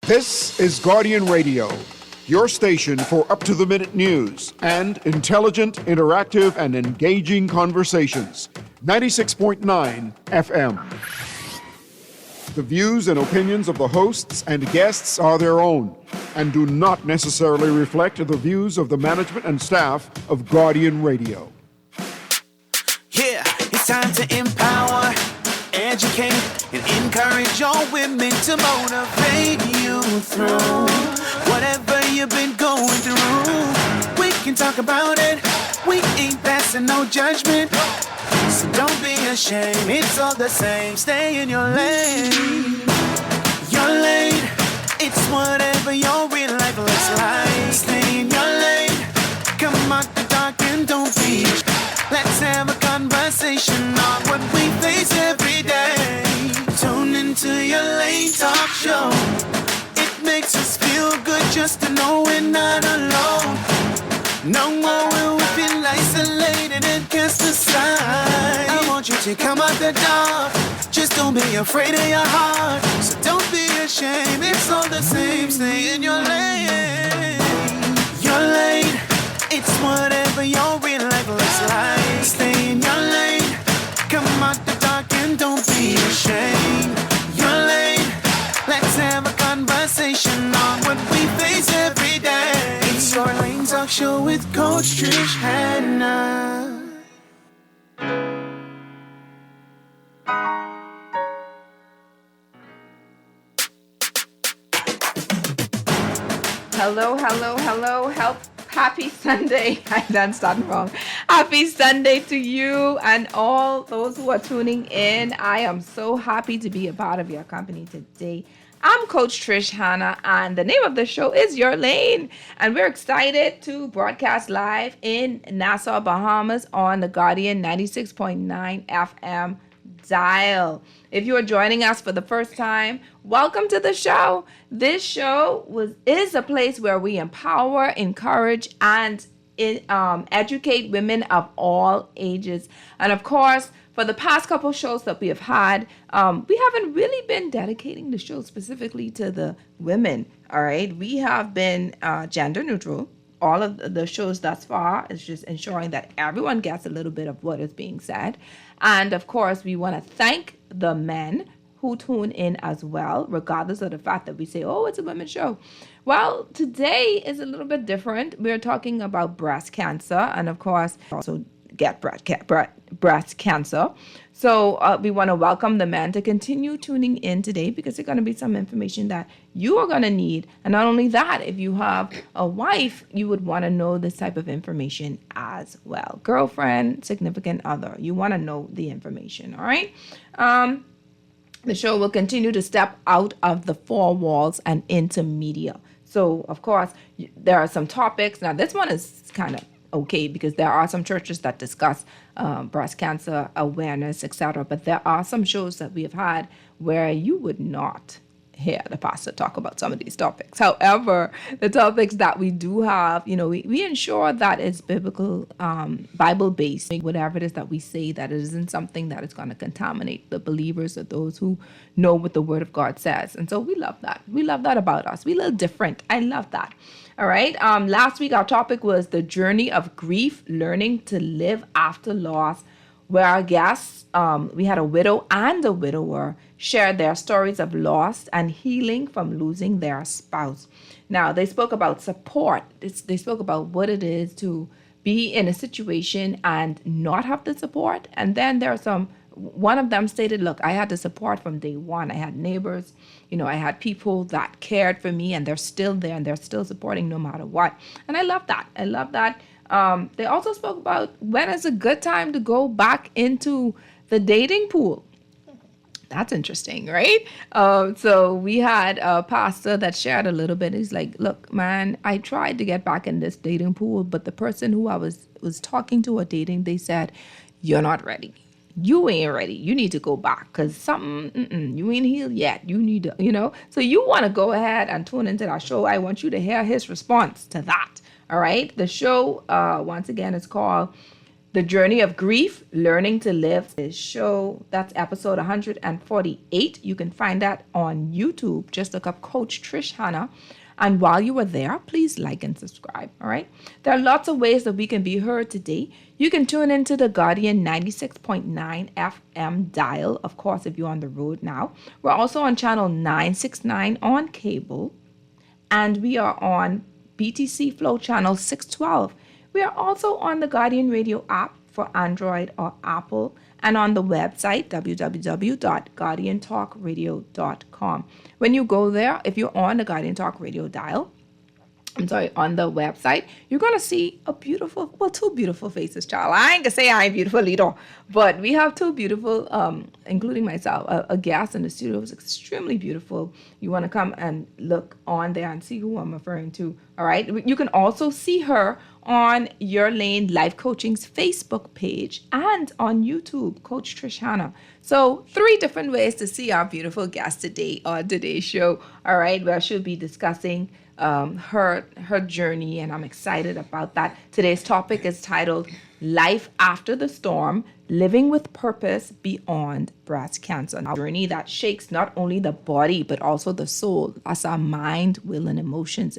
This is Guardian Radio, your station for up-to-the-minute news and intelligent, interactive, and engaging conversations. 96.9 FM. The views and opinions of the hosts and guests are their own and do not necessarily reflect the views of the management and staff of Guardian Radio. Yeah, it's time to empower, educate, and encourage all women to motivate you through whatever you've been going through. We can talk about it. We ain't passing no judgment. So don't be ashamed. It's all the same. Stay in your lane. Your lane. It's whatever your real life looks like. Stay in your lane. Come out the dark and don't be. Let's have a conversation on what we face every day. Tune into your lane talk show. It makes us feel good just to know we're not alone. No more will we feel isolated and cast aside. I want you to come out the dark. Just don't be afraid of your heart. So don't be ashamed. It's all the same. Stay in your lane. Your lane. It's whatever your real life looks like. Stay in your lane. Come out the dark and don't be ashamed. Your lane. Let's have a conversation on what we face every day. It's your Lane Talk Show with Coach Trish, Hanna. Hello. Happy Sunday. I done starting wrong. Happy Sunday to you and all those who are tuning in. I am so happy to be a part of your company today. I'm Coach Trish, Hanna, and the name of the show is Your Lane. And we're excited to broadcast live in Nassau, Bahamas on the Guardian 96.9 FM dial. If you are joining us for the first time, welcome to the show. This show is a place where we empower, encourage, and educate women of all ages. And of course, for the past couple shows that we have had, we haven't really been dedicating the show specifically to the women. All right, we have been gender neutral. All of the shows thus far is just ensuring that everyone gets a little bit of what is being said. And of course, we want to thank the men who tune in as well, regardless of the fact that we say, oh, it's a women's show. Well, today is a little bit different. We're talking about breast cancer and, of course, also get breast cancer. So we want to welcome the men to continue tuning in today because there's going to be some information that you are going to need. And not only that, if you have a wife, you would want to know this type of information as well. Girlfriend, significant other, you want to know the information, all right? The show will continue to step out of the four walls and into media. So, of course, there are some topics. Now, this one is kind of okay because there are some churches that discuss breast cancer awareness, etc. But there are some shows that we have had where you would not hear the pastor talk about some of these topics. However, the topics that we do have, we ensure that it's biblical, Bible-based, whatever it is that we say, that it isn't something that is going to contaminate the believers or those who know what the Word of God says. And so we love that. We love that about us. We're a little different. I love that. All right. Last week, our topic was the journey of grief, learning to live after loss, where our guests, we had a widow and a widower, shared their stories of loss and healing from losing their spouse. Now, they spoke about support. They spoke about what it is to be in a situation and not have the support. And then there are one of them stated, look, I had the support from day one. I had neighbors, I had people that cared for me and they're still there and they're still supporting no matter what. And I love that. They also spoke about when is a good time to go back into the dating pool. That's interesting, right? So we had a pastor that shared a little bit. He's like, look, man, I tried to get back in this dating pool, but the person who I was talking to or dating, they said, you're not ready. You ain't ready. You need to go back because something, you ain't healed yet. You need to, So you want to go ahead and tune into that show. I want you to hear his response to that. All right. The show, once again, is called The Journey of Grief, Learning to Live. This show, that's episode 148. You can find that on YouTube. Just look up Coach Trish Hanna. And while you are there, please like and subscribe, all right? There are lots of ways that we can be heard today. You can tune into the Guardian 96.9 FM dial, of course, if you're on the road now. We're also on channel 969 on cable, and we are on BTC Flow channel 612. We are also on the Guardian Radio app for Android or Apple, and on the website www.guardiantalkradio.com. When you go there, if you're on the Guardian Talk Radio dial, on the website, you're going to see two beautiful faces, child. I ain't going to say I ain't beautiful either, but we have two beautiful, including myself, a guest in the studio is extremely beautiful. You want to come and look on there and see who I'm referring to, all right? You can also see her on Your Lane Life Coaching's Facebook page and on YouTube, Coach Trish Hanna. So 3 different ways to see our beautiful guest today on today's show, all right, where she'll be discussing her journey, and I'm excited about that. Today's topic is titled Life After the Storm, Living with Purpose Beyond Breast Cancer. A journey that shakes not only the body but also the soul. That's our mind, will, and emotions.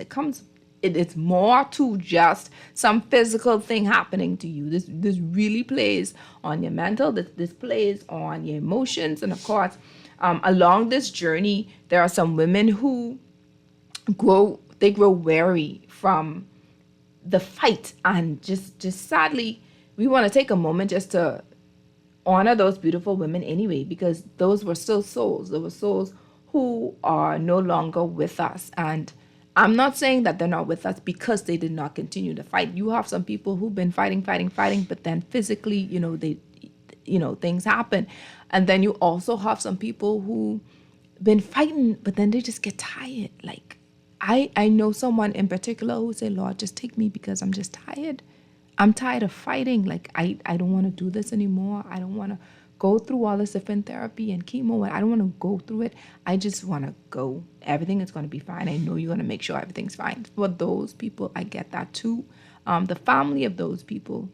It's more to just some physical thing happening to you. This really plays on your mental. This plays on your emotions, and of course, along this journey, there are some women who grow weary from the fight, and just sadly, we want to take a moment just to honor those beautiful women anyway, because those were still souls. There were souls who are no longer with us, and I'm not saying that they're not with us because they did not continue to fight. You have some people who've been fighting, but then physically, things happen. And then you also have some people who been fighting, but then they just get tired. Like, I know someone in particular who say, Lord, just take me because I'm just tired. I'm tired of fighting. Like, I don't want to do this anymore. I don't want to go through all this different therapy and chemo. I don't want to go through it. I just want to go. Everything is going to be fine. I know you're going to make sure everything's fine. For those people, I get that too. The family of those people,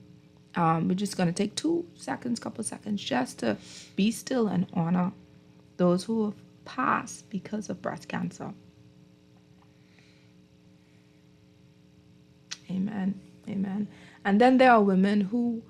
we're just going to take couple seconds just to be still and honor those who have passed because of breast cancer. Amen. Amen. And then there are women who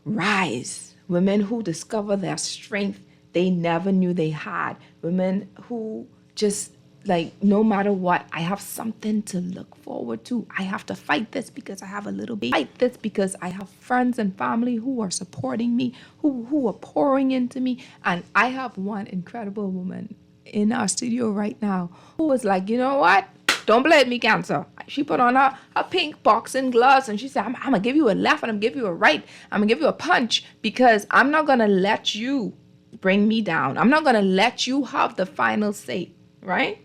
rise, women who discover their strength they never knew they had, women who just like, no matter what, I have something to look forward to. I have to fight this because I have a little baby. Fight this because I have friends and family who are supporting me, who are pouring into me. And I have one incredible woman in our studio right now who was like, you know what? Don't blame me, cancer. She put on her pink boxing gloves and she said, I'm going to give you a left and I'm going to give you a right. I'm going to give you a punch because I'm not going to let you bring me down. I'm not going to let you have the final say, right?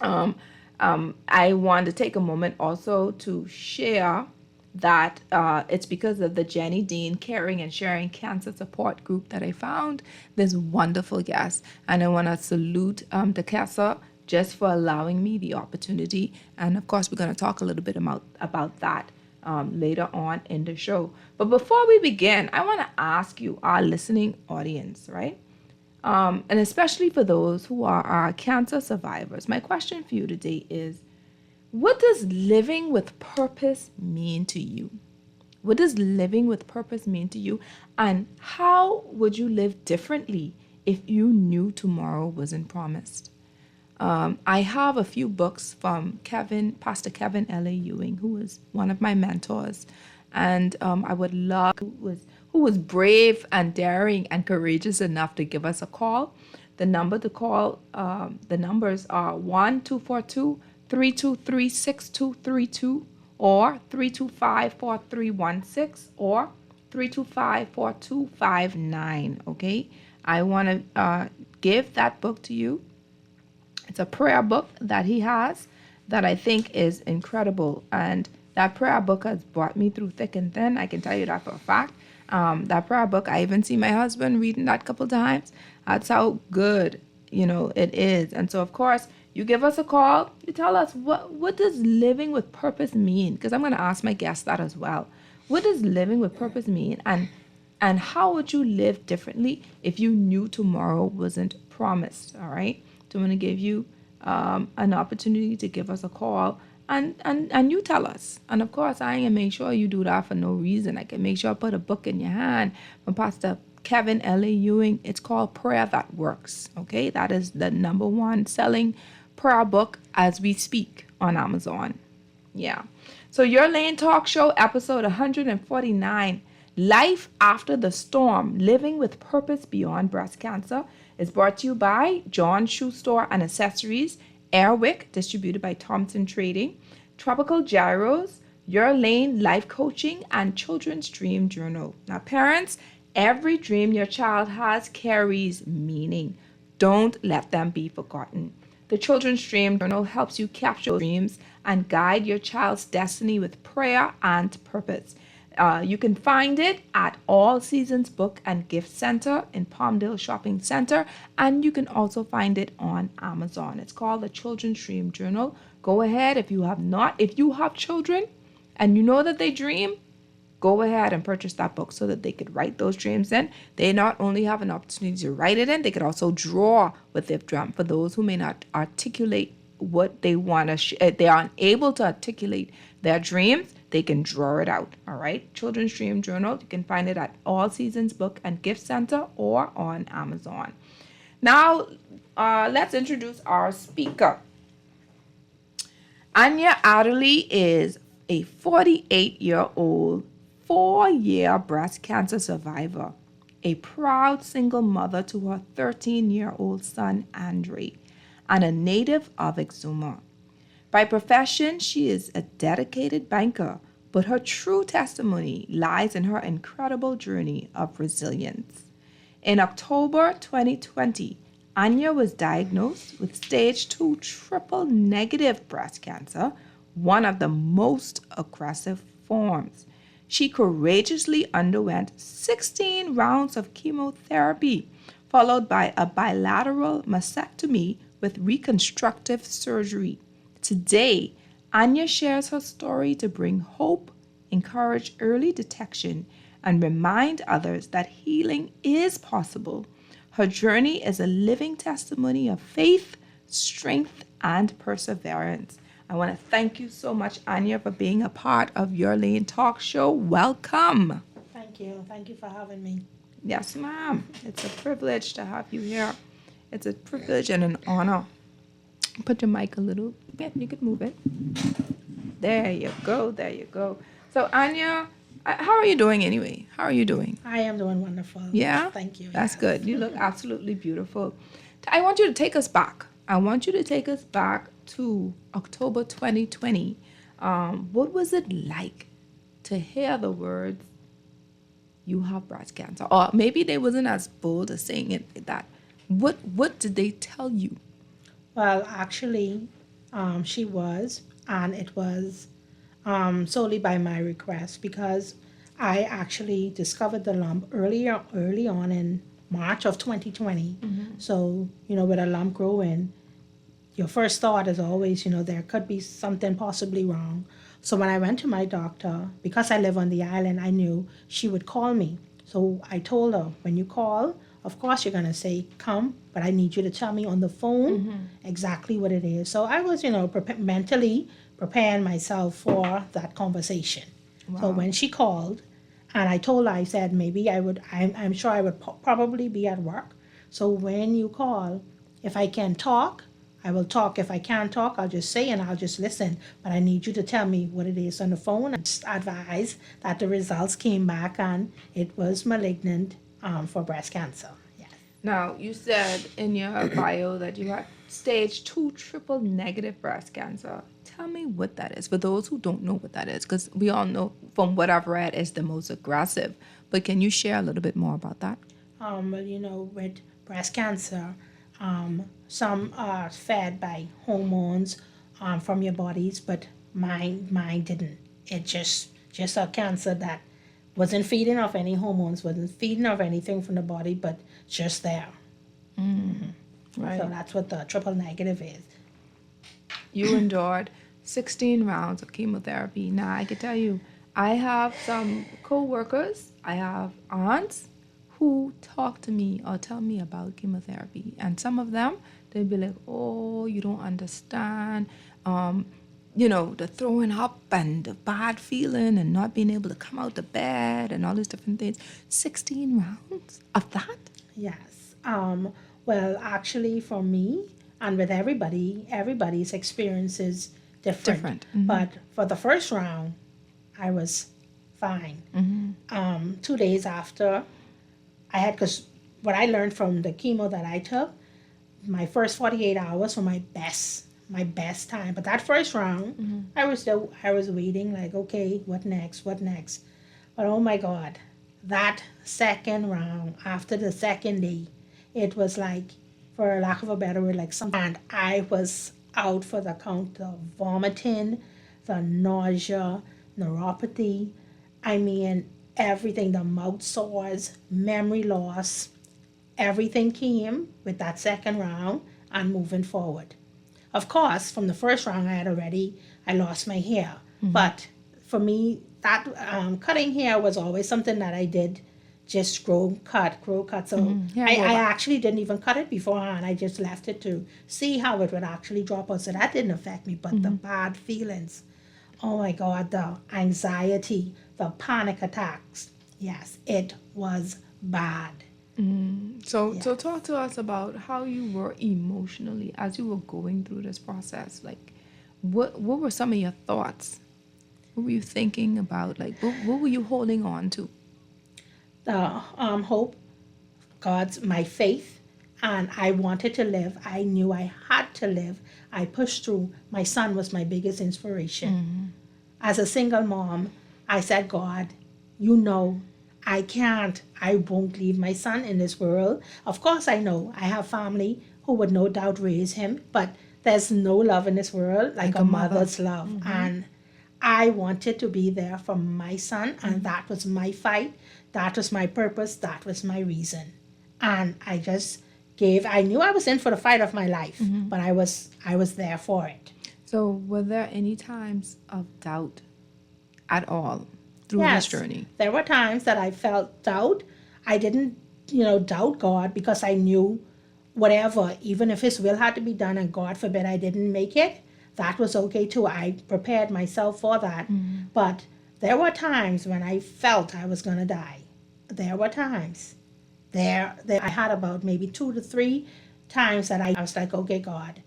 I want to take a moment also to share that it's because of the Jenny Dean Caring and Sharing Cancer Support Group that I found this wonderful guest. And I want to salute Dakessa just for allowing me the opportunity. And of course, we're going to talk a little bit about that later on in the show. But before we begin, I want to ask you, our listening audience, right? And especially for those who are our cancer survivors, my question for you today is, what does living with purpose mean to you? What does living with purpose mean to you? And how would you live differently if you knew tomorrow wasn't promised? I have a few books from Pastor Kevin L.A. Ewing, who was one of my mentors. And I would love, who was brave and daring and courageous enough to give us a call. The number to call, the numbers are 1-242-323-6232 or 325-4316 or 325-4259, okay? I want to give that book to you. It's a prayer book that he has that I think is incredible. And that prayer book has brought me through thick and thin. I can tell you that for a fact. That prayer book, I even see my husband reading that a couple times. That's how good, it is. And so, of course, you give us a call. You tell us, what does living with purpose mean? Because I'm going to ask my guests that as well. What does living with purpose mean? And how would you live differently if you knew tomorrow wasn't promised? All right. So I'm going to give you an opportunity to give us a call and you tell us. And of course, I ain't gonna make sure you do that for no reason. I can make sure I put a book in your hand from Pastor Kevin L.A. Ewing. It's called Prayer That Works. Okay. That is the #1 selling prayer book as we speak on Amazon. Yeah. So Your Lane Talk Show, episode 149, Life After the Storm, Living with Purpose Beyond Breast Cancer, is brought to you by John Shoe Store and Accessories, Airwick, distributed by Thompson Trading, Tropical Gyros, Your Lane Life Coaching, and Children's Dream Journal. Now, parents, every dream your child has carries meaning. Don't let them be forgotten. The Children's Dream Journal helps you capture dreams and guide your child's destiny with prayer and purpose. You can find it at All Seasons Book and Gift Center in Palmdale Shopping Center, and you can also find it on Amazon. It's called the Children's Dream Journal. Go ahead if you have children and you know that they dream, go ahead and purchase that book so that they could write those dreams in. They not only have an opportunity to write it in, they could also draw what they've dreamt. For those who may not articulate what they want to, they are unable to articulate their dreams, they can draw it out. All right. Children's Dream Journal. You can find it at All Seasons Book and Gift Center or on Amazon. Now, let's introduce our speaker. Anya Adderley is a 48-year-old, 4-year breast cancer survivor, a proud single mother to her 13-year-old son, Andre, and a native of Exuma. By profession, she is a dedicated banker, but her true testimony lies in her incredible journey of resilience. In October 2020, Anya was diagnosed with stage 2 triple-negative breast cancer, one of the most aggressive forms. She courageously underwent 16 rounds of chemotherapy, followed by a bilateral mastectomy with reconstructive surgery. Today, Anya shares her story to bring hope, encourage early detection, and remind others that healing is possible. Her journey is a living testimony of faith, strength, and perseverance. I want to thank you so much, Anya, for being a part of Your Lane Talk Show. Welcome. Thank you. Thank you for having me. Yes, ma'am. It's a privilege to have you here. It's a privilege and an honor. Put your mic a little. Yeah, you could move it. There you go. There you go. So, Anya, how are you doing anyway? How are you doing? I am doing wonderful. Yeah? Thank you. That's yes. good. You look absolutely beautiful. I want you to take us back. I want you to take us back to October 2020. What was it like to hear the words, you have breast cancer? Or maybe they wasn't as bold as saying it like that. What did they tell you? Well, actually, she was, and it was solely by my request because I actually discovered the lump early on in March of 2020. So, with a lump growing, your first thought is always, there could be something possibly wrong. So when I went to my doctor, because I live on the island, I knew she would call me. So I told her, when you call, of course you're going to say, come, but I need you to tell me on the phone exactly what it is. So I was, mentally preparing myself for that conversation. Wow. So when she called, and I told her, I said, maybe I'm sure I would probably be at work. So when you call, if I can talk, I will talk. If I can't talk, I'll just say and I'll just listen. But I need you to tell me what it is on the phone. And just advise that the results came back and it was malignant for breast cancer. Yes. Now, you said in your bio that you had stage 2 triple negative breast cancer. Tell me what that is for those who don't know what that is, because we all know from what I've read it's the most aggressive. But can you share a little bit more about that? With breast cancer, some are fed by hormones from your bodies, but mine didn't. It just a cancer that wasn't feeding off any hormones, wasn't feeding off anything from the body, but just there. Right. So that's what the triple negative is. You endured 16 rounds of chemotherapy. Now, I can tell you, I have some co-workers, I have aunts who talk to me or tell me about chemotherapy. And some of them, they'll be like, oh, you don't understand. The throwing up and the bad feeling and not being able to come out of bed and all these different things. 16 rounds of that? Yes. Well, actually, for me and with everybody, everybody's experience is different. Different. But for the first round, I was fine. 2 days after, because what I learned from the chemo that I took, my first 48 hours were my best time. But that first round, I was waiting like, okay, what next? What next? But oh my God, that second round, after the second day, it was like, for lack of a better word, like something. And I was out for the count of vomiting, the nausea, neuropathy. I mean, everything, the mouth sores, memory loss, everything came with that second round and moving forward. Of course, from the first round, I lost my hair. But for me, that cutting hair was always something that I did, just grow, cut. So I actually didn't even cut it beforehand. I just left it to see how it would actually drop out. So that didn't affect me. But the bad feelings, oh my God, the anxiety, the panic attacks, yes, it was bad. So talk to us about how you were emotionally as you were going through this process. Like, what were some of your thoughts? What were you thinking about? Like, what were you holding on to? The hope, my faith, and I wanted to live. I knew I had to live. I pushed through. My son was my biggest inspiration. As a single mom, I said, God, you know, I won't leave my son in this world. Of course, I know I have family who would no doubt raise him, but there's no love in this world like a mother's love. And I wanted to be there for my son, and that was my fight. That was my purpose. That was my reason. And I knew I was in for the fight of my life, but I was there for it. So, were there any times of doubt at all through this journey? There were times that I felt doubt. I didn't, doubt God, because I knew whatever, even if His will had to be done, and God forbid I didn't make it, that was okay too. I prepared myself for that. But there were times when I felt I was going to die. There were times. I had about maybe 2 to 3 times that I was like, okay, God,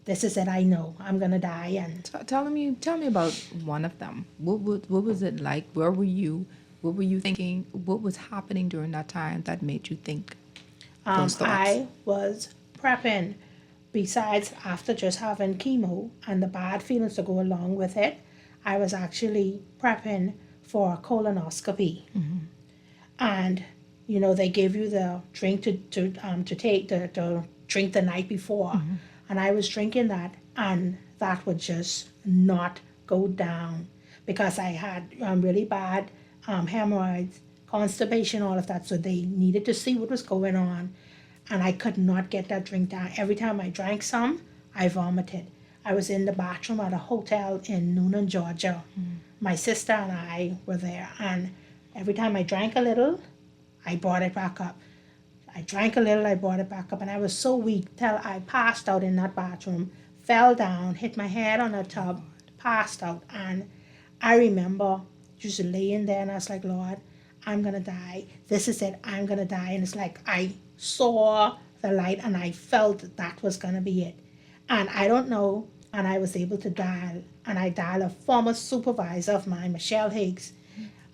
this is it. I know I'm going to die. And Tell me about one of them. What was it like? Where were you? What were you thinking? What was happening during that time that made you think those thoughts? I was prepping. Besides, after just having chemo and the bad feelings to go along with it, I was actually prepping for a colonoscopy. And they give you the drink to take, to drink the night before. And I was drinking that, and that would just not go down, because I had really bad hemorrhoids, constipation, all of that. So they needed to see what was going on, and I could not get that drink down. Every time I drank some, I vomited. I was in the bathroom at a hotel in Noonan, Georgia. My sister and I were there, and every time I drank a little, I brought it back up. I drank a little, I brought it back up, and I was so weak till I passed out in that bathroom, fell down, hit my head on a tub, passed out. And I remember just laying there, and I was like, Lord, I'm going to die. This is it. I'm going to die. And it's like I saw the light, and I felt that was going to be it. And I don't know, and I was able to dial, and I dialed a former supervisor of mine, Michelle Higgs.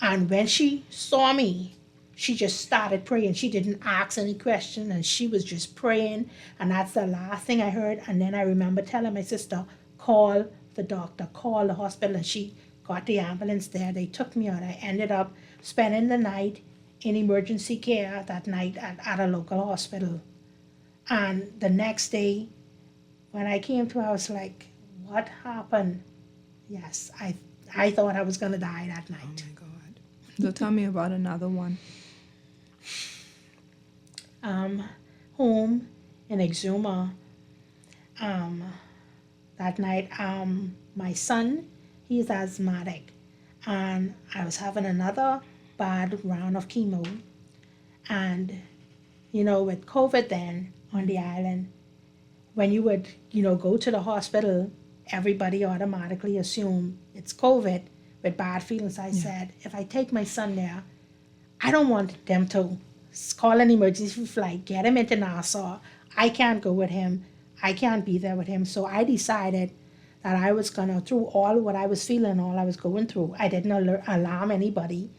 And when she saw me, she just started praying. She didn't ask any question, and she was just praying. And that's the last thing I heard. And then I remember telling my sister, call the doctor, call the hospital. And she got the ambulance there. They took me out. I ended up spending the night in emergency care that night at a local hospital. And the next day, when I came to, I was like, what happened? Yes, I thought I was going to die that night. Oh my God. So tell me about another one. Home in Exuma, that night, my son, he's asthmatic, and I was having another bad round of chemo. And, with COVID then on the island, when you would, go to the hospital, everybody automatically assumed it's COVID with bad feelings. I said, if I take my son there, I don't want them to call an emergency flight, get him into Nassau. I can't go with him. I can't be there with him. So I decided that I was going to, through all what I was feeling, all I was going through, I didn't alarm anybody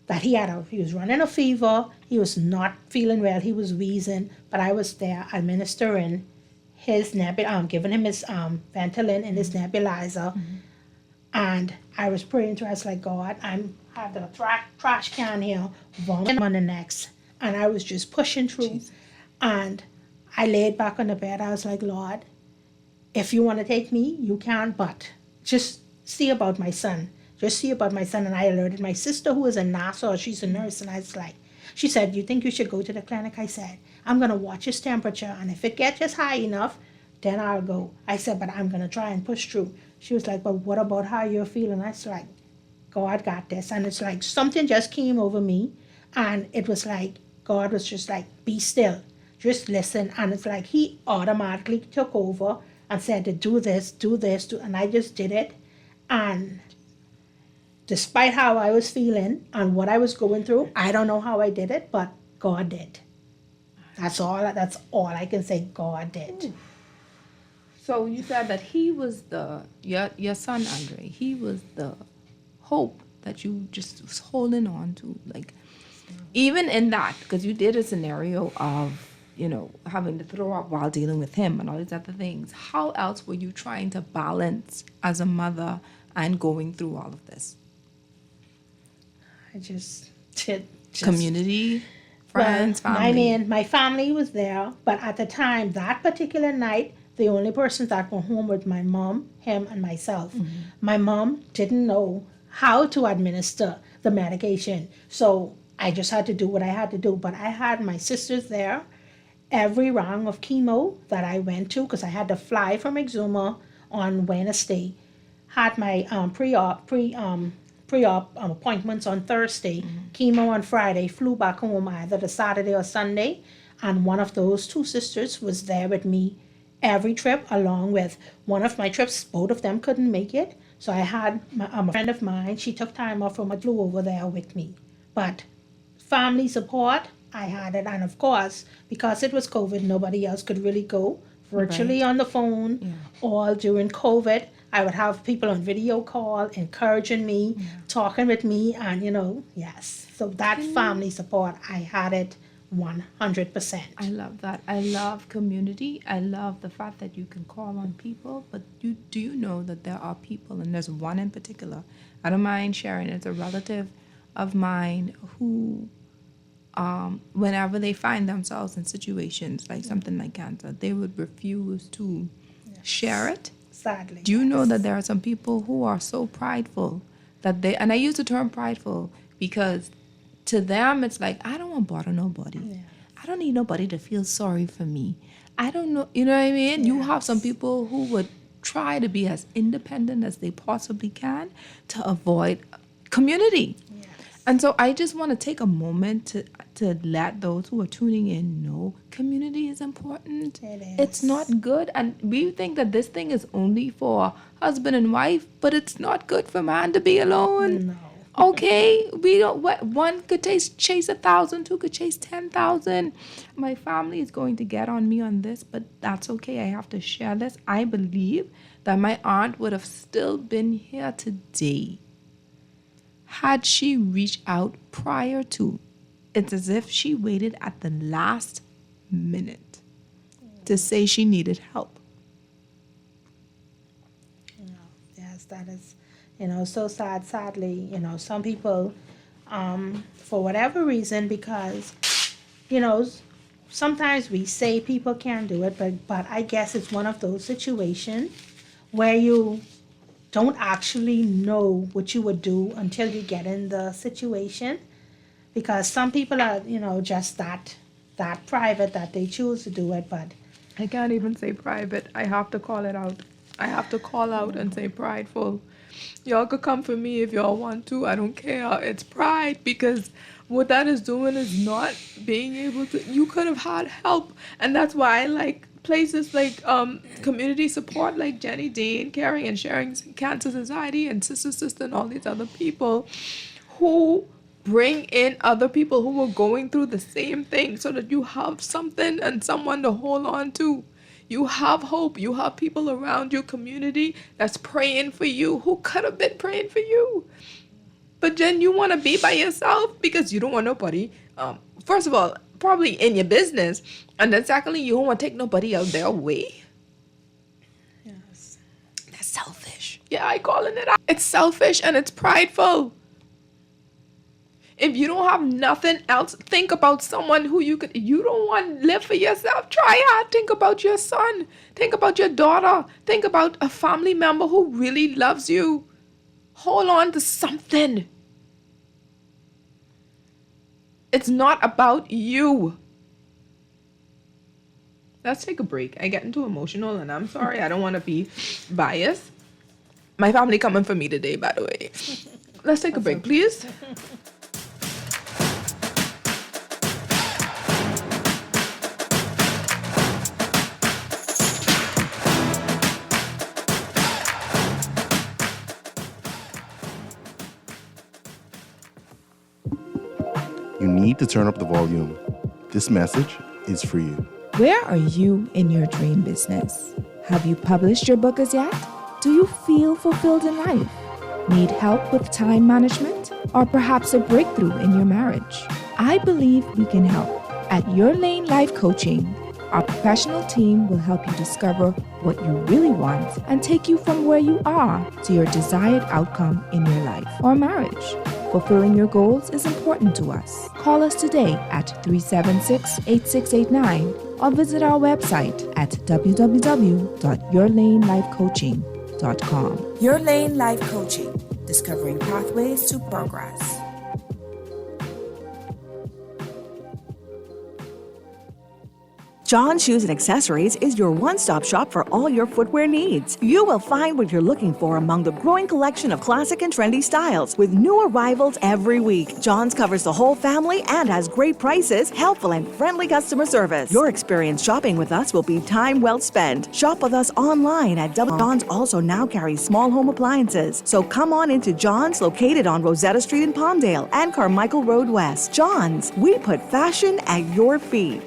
that he was running a fever, he was not feeling well, he was wheezing, but I was there administering his giving him his Ventolin and his nebulizer, and I was praying to. I was like, God, have the trash can here, vomiting on the next, and I was just pushing through, Jesus. And I laid back on the bed. I was like, Lord, if you want to take me, you can, but just see about my son. Just see about my son. And I alerted my sister, who is in Nassau. She's a nurse. And I was like, she said, you think you should go to the clinic? I said, I'm going to watch his temperature. And if it gets just high enough, then I'll go. I said, but I'm going to try and push through. She was like, but what about how you're feeling? I was like, God got this. And it's like something just came over me. And it was like, God was just like, be still. Just listen. And it's like he automatically took over and said to do this, and I just did it. And despite how I was feeling and what I was going through, I don't know how I did it, but God did. That's all I can say. God did. So you said that he was your son, Andre, he was the hope that you just was holding on to. Like, even in that, because you did a scenario of, having to throw up while dealing with him and all these other things. How else were you trying to balance as a mother and going through all of this? I just did. Community, friends, family. I mean, my family was there, but at the time, that particular night, the only persons that were home were my mom, him, and myself. Mm-hmm. My mom didn't know how to administer the medication, so I just had to do what I had to do. But I had my sisters there. Every round of chemo that I went to, because I had to fly from Exuma on Wednesday, had my pre-op appointments on Thursday, chemo on Friday, flew back home either the Saturday or Sunday, and one of those two sisters was there with me every trip, along with one of my trips. Both of them couldn't make it, so I had a friend of mine. She took time off from a flew over there with me. But family support, I had it, and of course, because it was COVID, nobody else could really go virtually on the phone. All during COVID, I would have people on video call encouraging me, talking with me, and yes. So that family support, I had it 100%. I love that. I love community. I love the fact that you can call on people. But do you know that there are people, and there's one in particular, I don't mind sharing, it's a relative of mine who, whenever they find themselves in situations like something like cancer, they would refuse to share it. Sadly. Do you know that there are some people who are so prideful that and I use the term prideful because to them it's like, I don't want to bother nobody. Yeah. I don't need nobody to feel sorry for me. I don't know, you know what I mean? Yes. You have some people who would try to be as independent as they possibly can to avoid community. Yes. And so I just want to take a moment to let those who are tuning in know community is important. It is. It's not good. And we think that this thing is only for husband and wife, but it's not good for man to be alone. No. Okay, one could chase 1,000, two could chase 10,000. My family is going to get on me on this, but that's okay. I have to share this. I believe that my aunt would have still been here today had she reached out prior to. It's as if she waited at the last minute to say she needed help. Yes, that is, so sad. Sadly, some people, for whatever reason, because, sometimes we say people can't do it, but I guess it's one of those situations where you don't actually know what you would do until you get in the situation. Because some people are, just that private that they choose to do it, but I can't even say private. I have to call it out. I have to call out and say prideful. Y'all could come for me if y'all want to. I don't care. It's pride, because what that is doing is not being able to. You could have had help, and that's why I like places like community support, like Jenny Dean, Caring and Sharing Cancer Society, and Sister, and all these other people who bring in other people who are going through the same thing, so that you have something and someone to hold on to. You have hope. You have people around your community that's praying for you, who could have been praying for you. But then you want to be by yourself because you don't want nobody, first of all, probably in your business. And then secondly, you don't want to take nobody out their way. Yes. That's selfish. Yeah, I calling it out. It's selfish and it's prideful. If you don't have nothing else, think about someone who you don't want to live for yourself. Try hard. Think about your son. Think about your daughter. Think about a family member who really loves you. Hold on to something. It's not about you. Let's take a break. I get into emotional, and I'm sorry. I don't want to be biased. My family coming for me today, by the way. Let's take a break, please. You need to turn up the volume. This message is for you. Where are you in your dream business? Have you published your book as yet? Do you feel fulfilled in life? Need help with time management? Or perhaps a breakthrough in your marriage? I believe we can help. At Your Lane Life Coaching, our professional team will help you discover what you really want and take you from where you are to your desired outcome in your life or marriage. Fulfilling your goals is important to us. Call us today at 376-8689 or visit our website at www.yourlanelifecoaching.com. Your Lane Life Coaching, discovering pathways to progress. John Shoes and Accessories is your one-stop shop for all your footwear needs. You will find what you're looking for among the growing collection of classic and trendy styles with new arrivals every week. John's covers the whole family and has great prices, helpful and friendly customer service. Your experience shopping with us will be time well spent. Shop with us online at John's also now carries small home appliances. So come on into John's, located on Rosetta Street in Palmdale and Carmichael Road West. John's, we put fashion at your feet.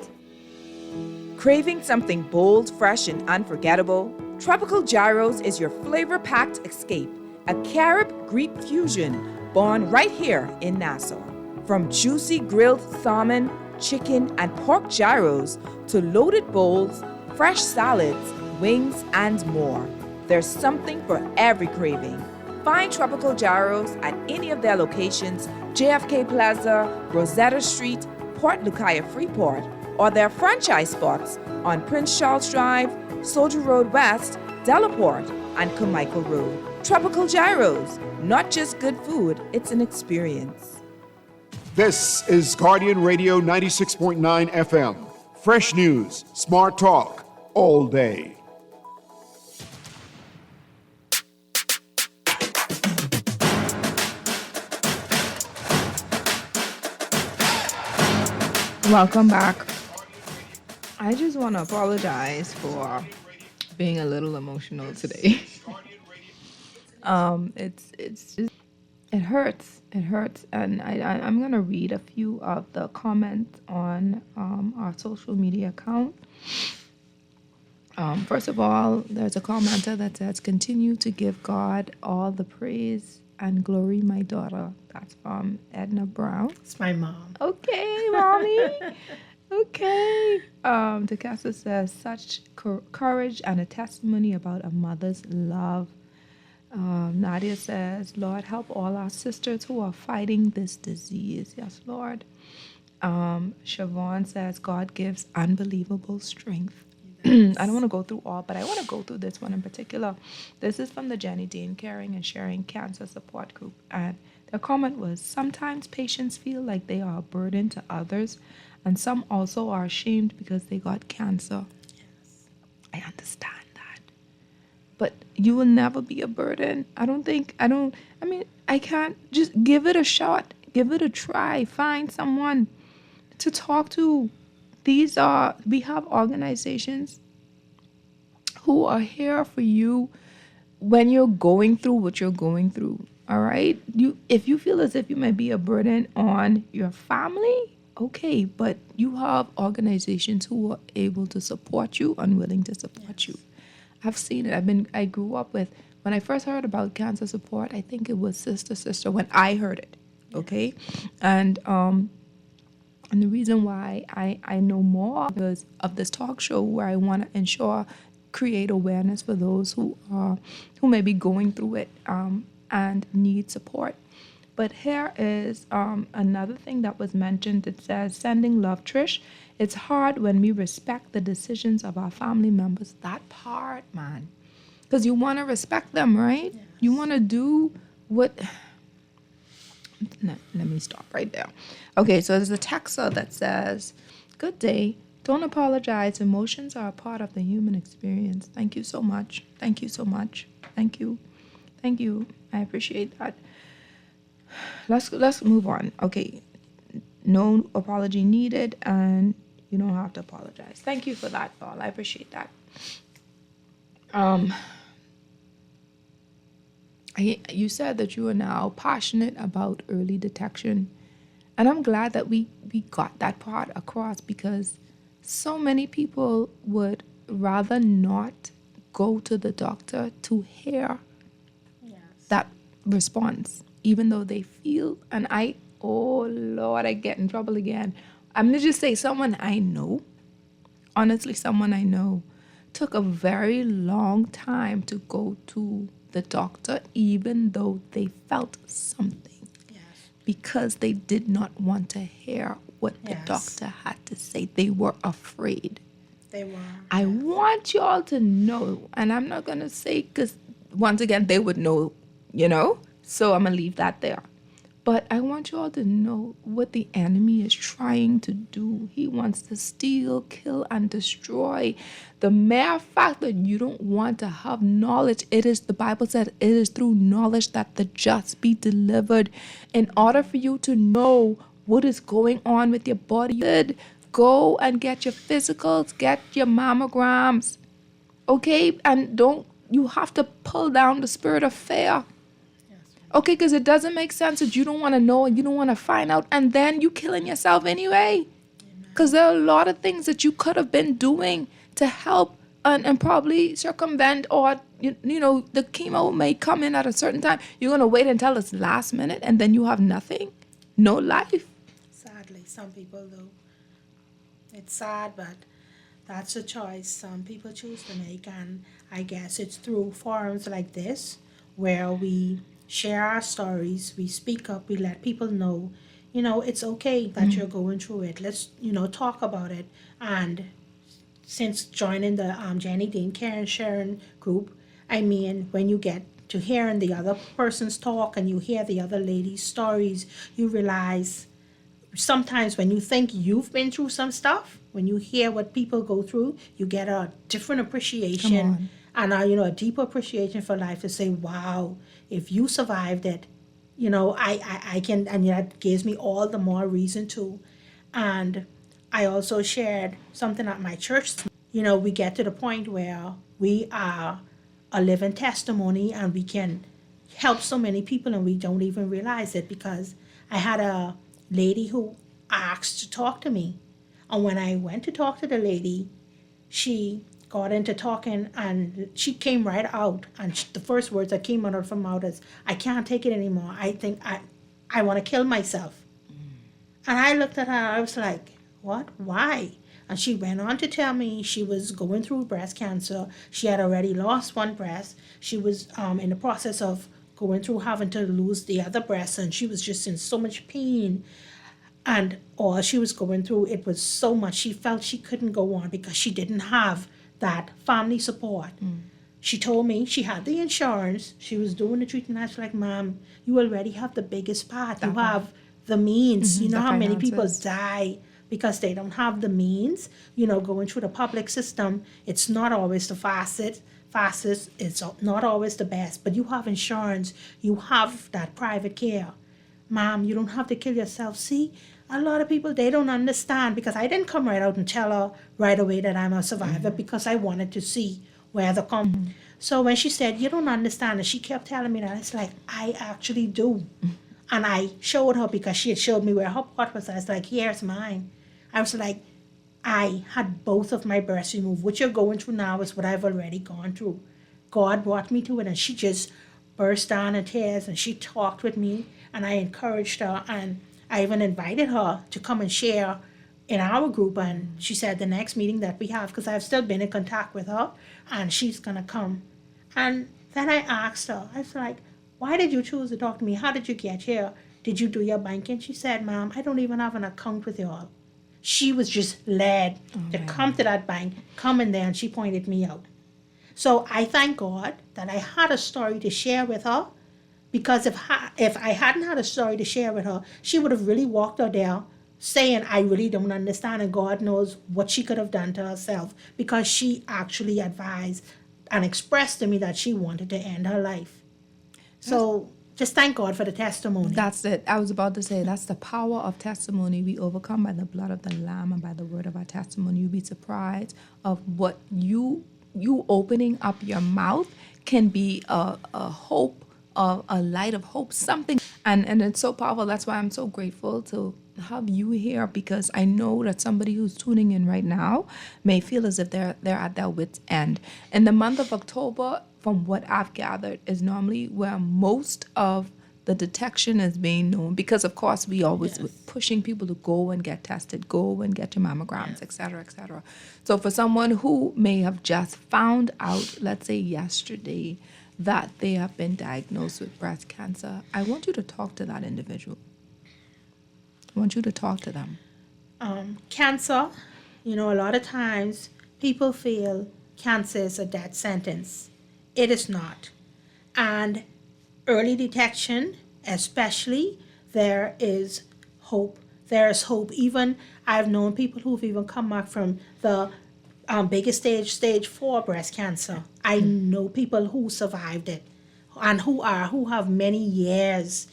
Craving something bold, fresh, and unforgettable? Tropical Gyros is your flavor-packed escape, a Carib-Greek fusion born right here in Nassau. From juicy grilled salmon, chicken, and pork gyros to loaded bowls, fresh salads, wings, and more. There's something for every craving. Find Tropical Gyros at any of their locations, JFK Plaza, Rosetta Street, Port Lucaya Freeport, or their franchise spots on Prince Charles Drive, Soldier Road West, Delaport, and Carmichael Road. Tropical Gyros, not just good food, it's an experience. This is Guardian Radio 96.9 FM. Fresh news, smart talk, all day. Welcome back. I just want to apologize for being a little emotional today. It hurts, and I'm gonna read a few of the comments on our social media account. First of all, there's a commenter that says, "Continue to give God all the praise and glory, my daughter." That's from Edna Brown. It's my mom. Okay, mommy. Okay. DeCassa says, "Such courage and a testimony about a mother's love." Nadia says, "Lord, help all our sisters who are fighting this disease." Yes, Lord. Siobhan says, "God gives unbelievable strength." I don't want to go through all, but I want to go through this one in particular. This is from the Jenny Dean Caring and Sharing Cancer Support Group. And their comment was, "Sometimes patients feel like they are a burden to others, and some also are ashamed because they got cancer." Yes. I understand that. but you will never be a burden. I can't. Just give it a shot. Give it a try. Find someone to talk to. We have organizations who are here for you when you're going through what you're going through. All right. If you feel as if you might be a burden on your family, okay, but you have organizations who are able to support you and willing to support you. I've seen it. I grew up with, when I first heard about cancer support, I think it was Sister when I heard it. Okay. And the reason why I know more because of this talk show where I want to create awareness for those who may be going through it and need support. But here is another thing that was mentioned. It says, sending love, Trish. It's hard when we respect the decisions of our family members. That part, man. Because you want to respect them, right? Yes. You want to do what... No, let me stop right there. Okay, so there's a texter that says, good day. Don't apologize. Emotions are a part of the human experience. Thank you so much. Thank you so much. Thank you. Thank you. I appreciate that. Let's move on. Okay. No apology needed, and you don't have to apologize. Thank you for that, Paul. I appreciate that. You said that you are now passionate about early detection, and I'm glad that we got that part across, because so many people would rather not go to the doctor to hear that response, even though they feel, and oh Lord, I get in trouble again. I'm going to just say someone I know, honestly, someone I know, took a very long time to go to the doctor, even though they felt something, because they did not want to hear what the doctor had to say. They were afraid. They were. I want y'all to know, and I'm not going to say, because once again, they would know, so I'm going to leave that there. But I want you all to know what the enemy is trying to do. He wants to steal, kill, and destroy. The mere fact that you don't want to have knowledge, the Bible said, it is through knowledge that the just be delivered. In order for you to know what is going on with your body, go and get your physicals, get your mammograms, okay? And you have to pull down the spirit of fear. Okay, because it doesn't make sense that you don't want to know and you don't want to find out, and then you killing yourself anyway. Because there are a lot of things that you could have been doing to help and probably circumvent, or the chemo may come in at a certain time. You're going to wait until it's last minute and then you have nothing, no life. Sadly, some people do. It's sad, but that's a choice some people choose to make, and I guess it's through forums like this where we share our stories, we speak up, we let people know, it's okay that you're going through it. Let's, talk about it. And since joining the Jenny Dean Care and Sharon group, when you get to hearing the other person's talk and you hear the other lady's stories, you realize sometimes when you think you've been through some stuff, when you hear what people go through, you get a different appreciation and a deeper appreciation for life, to say, wow, if you survived it, I can, and that gives me all the more reason to. And I also shared something at my church. We get to the point where we are a living testimony and we can help so many people and we don't even realize it, because I had a lady who asked to talk to me. And when I went to talk to the lady, she got into talking and she came right out. And the first words that came out of her mouth is, I can't take it anymore. I think I want to kill myself. And I looked at her, I was like, what? Why? And she went on to tell me she was going through breast cancer. She had already lost one breast. She was in the process of going through having to lose the other breast, and she was just in so much pain. And all she was going through, it was so much. She felt she couldn't go on because she didn't have that family support. She told me she had the insurance. She was doing the treatment. I was like, Mom, you already have the biggest part. You have the means. You know how many people die because they don't have the means. Going through the public system, it's not always the fastest. fastest is not always the best, but you have insurance, you have that private care. Mom, you don't have to kill yourself. See, a lot of people, they don't understand, because I didn't come right out and tell her right away that I'm a survivor, because I wanted to see where the come. So when she said, you don't understand, and she kept telling me that, it's like, I actually do. And I showed her, because she had showed me where her part was. I was like, here's mine. I was like, I had both of my breasts removed. What you're going through now is what I've already gone through. God brought me to it, and she just burst down in tears, and she talked with me, and I encouraged her, and I even invited her to come and share in our group. And she said the next meeting that we have, because I've still been in contact with her, and she's going to come. And then I asked her, I was like, why did you choose to talk to me? How did you get here? Did you do your banking? She said, Mom, I don't even have an account with y'all. She was just led to come to that bank, come in there, and she pointed me out. So I thank God that I had a story to share with her, because if I hadn't had a story to share with her, she would have really walked out there saying, I really don't understand, and God knows what she could have done to herself, because she actually advised and expressed to me that she wanted to end her life. So just thank God for the testimony. That's it. I was about to say, that's the power of testimony. We overcome by the blood of the Lamb and by the word of our testimony. You'll be surprised of what you opening up your mouth can be a hope, a light of hope, something. And it's so powerful. That's why I'm so grateful to have you here, because I know that somebody who's tuning in right now may feel as if they're at their wit's end. In the month of October, from what I've gathered, is normally where most of the detection is being known, because of course we always pushing people to go and get tested, go and get your mammograms, et cetera, et cetera. So for someone who may have just found out, let's say yesterday, that they have been diagnosed with breast cancer, I want you to talk to that individual. I want you to talk to them. Cancer, a lot of times people feel cancer is a death sentence. It is not. And early detection, especially, there is hope. There is hope. Even I've known people who've even come back from the biggest stage 4 breast cancer. I know people who survived it, and who have many years